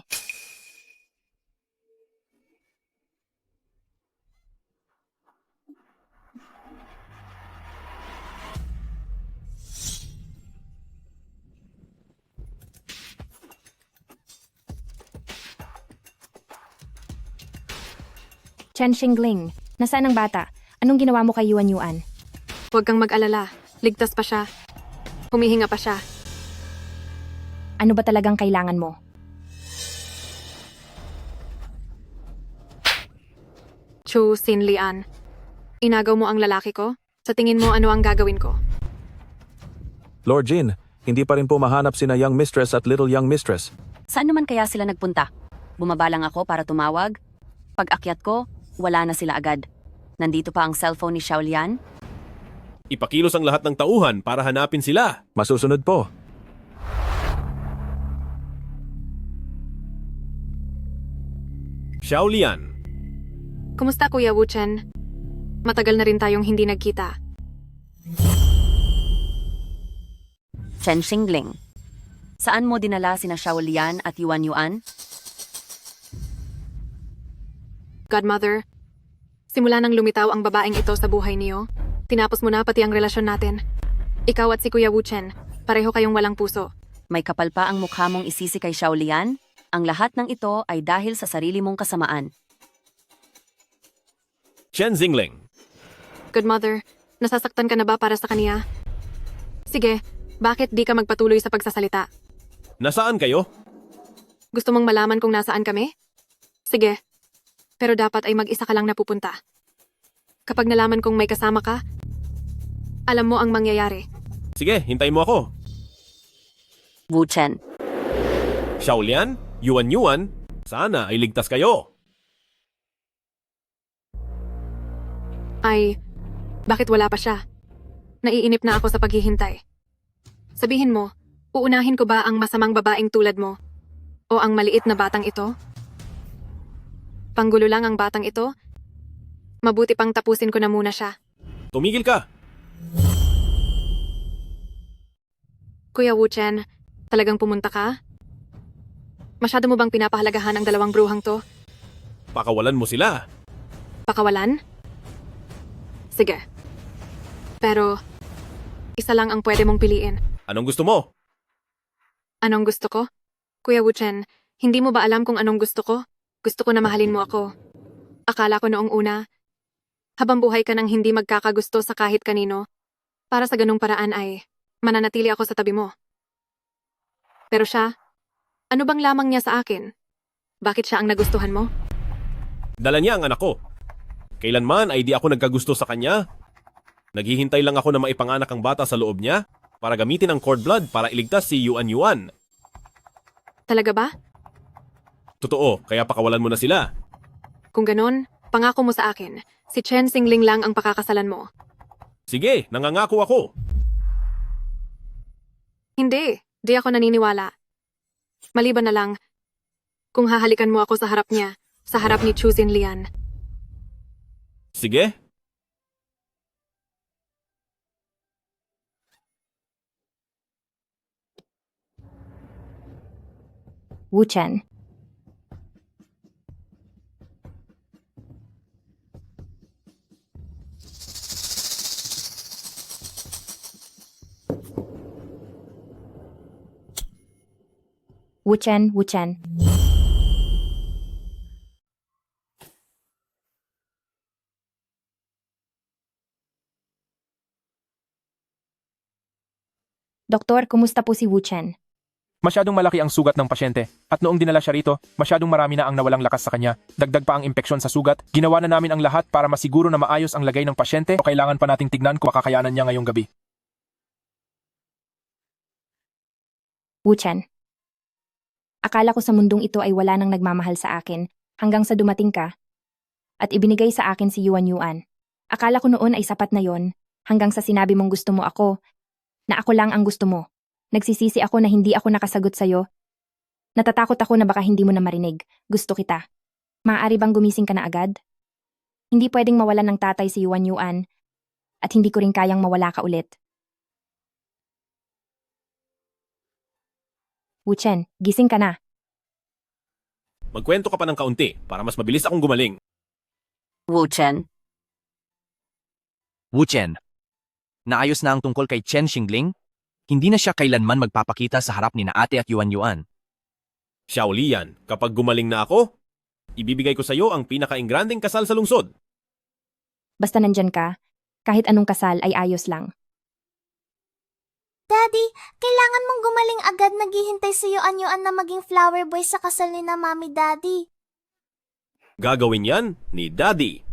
Chen Xingling, nasaan ang bata? Anong ginawa mo kay Yuan? Huwag kang mag-alala. Ligtas pa siya. Humihinga pa siya. Ano ba talagang kailangan mo? Chu Sinlian, inagaw mo ang lalaki ko? Sa tingin mo ano ang gagawin ko? Lord Jin, hindi pa rin po mahanap sina Young Mistress at Little Young Mistress. Saan naman kaya sila nagpunta? Bumaba lang ako para tumawag. Pag-akyat ko, wala na sila agad. Nandito pa ang cellphone ni Xiaolian. Ipakilos ang lahat ng tauhan para hanapin sila. Masusunod po. Xiaolian. Kumusta Kuya Wuchen? Matagal na rin tayong hindi nagkita. Chen Xingling. Saan mo dinala sina Xiaolian at Yuan? Godmother, simula nang lumitaw ang babaeng ito sa buhay niyo, tinapos mo na pati ang relasyon natin. Ikaw at si Kuya Wuchen, pareho kayong walang puso. May kapal pa ang mukha mong isisi kay Xiaolian? Ang lahat ng ito ay dahil sa sarili mong kasamaan. Chen Zingling. Good mother, nasasaktan ka na ba para sa kaniya? Sige, bakit di ka magpatuloy sa pagsasalita? Nasaan kayo? Gusto mong malaman kung nasaan kami? Sige, pero dapat ay mag-isa ka lang napupunta. Kapag nalaman kong may kasama ka, alam mo ang mangyayari. Sige, hintayin mo ako. Wu Chen. Xiaolian, Yuan, sana ay ligtas kayo. Ay, bakit wala pa siya? Naiinip na ako sa paghihintay. Sabihin mo, uunahin ko ba ang masamang babaeng tulad mo? O ang maliit na batang ito? Panggulo lang ang batang ito? Mabuti pang tapusin ko na muna siya. Tumigil ka. Kuya Wu Chen, talagang pumunta ka? Masyado mo bang pinapahalagahan ang dalawang bruhang to? Pakawalan mo sila. Pakawalan? Sige. Pero, isa lang ang pwede mong piliin. Anong gusto mo? Anong gusto ko? Kuya Wu Chen, hindi mo ba alam kung anong gusto ko? Gusto ko na mahalin mo ako. Akala ko noong una, habang buhay ka nang hindi magkakagusto sa kahit kanino, para sa ganung paraan ay mananatili ako sa tabi mo. Pero siya, ano bang lamang niya sa akin? Bakit siya ang nagustuhan mo? Dala niya ang anak ko. Kailanman ay di ako nagkagusto sa kanya. Naghihintay lang ako na maipanganak ang bata sa loob niya para gamitin ang cord blood para iligtas si Yuan. Talaga ba? Totoo, kaya pakawalan mo na sila. Kung ganon, pangako mo sa akin, si Chen Xingling lang ang pakakasalan mo. Sige, nangangako ako. Hindi, di ako naniniwala. Maliban na lang, kung hahalikan mo ako sa harap niya, sa harap ni Chu Xinlian. Sige. Wu Chen. Wu Chen, Wu Chen. Doktor, kumusta po si Wu Chen? Masyadong malaki ang sugat ng pasyente at noong dinala siya rito, masyadong marami na ang nawalang lakas sa kanya. Dagdag pa ang impeksyon sa sugat. Ginawa na namin ang lahat para masiguro na maayos ang lagay ng pasyente o kailangan pa nating tignan kung makakayanan niya ngayong gabi. Wu Chen. Akala ko sa mundong ito ay wala nang nagmamahal sa akin hanggang sa dumating ka at ibinigay sa akin si Yuan. Akala ko noon ay sapat na yon hanggang sa sinabi mong gusto mo ako, na ako lang ang gusto mo. Nagsisisi ako na hindi ako nakasagot sa'yo. Natatakot ako na baka hindi mo na marinig. Gusto kita. Maaari bang gumising ka na agad? Hindi pwedeng mawalan ng tatay si Yuan at hindi ko rin kayang mawala ka ulit. Wu Chen, gising ka na. Magkwento ka pa ng kaunti para mas mabilis akong gumaling. Wu Chen. Wu Chen. Naayos na ang tungkol kay Chen Xingling? Hindi na siya kailanman magpapakita sa harap ni na ate at Yuan. Xiaolian, kapag gumaling na ako, ibibigay ko sa iyo ang pinakaingranding kasal sa lungsod. Basta nandyan ka, kahit anong kasal ay ayos lang. Daddy, kailangan mong gumaling agad. Naghihintay si Yuan na maging flower boy sa kasal ni na Mami Daddy. Gagawin yan ni Daddy.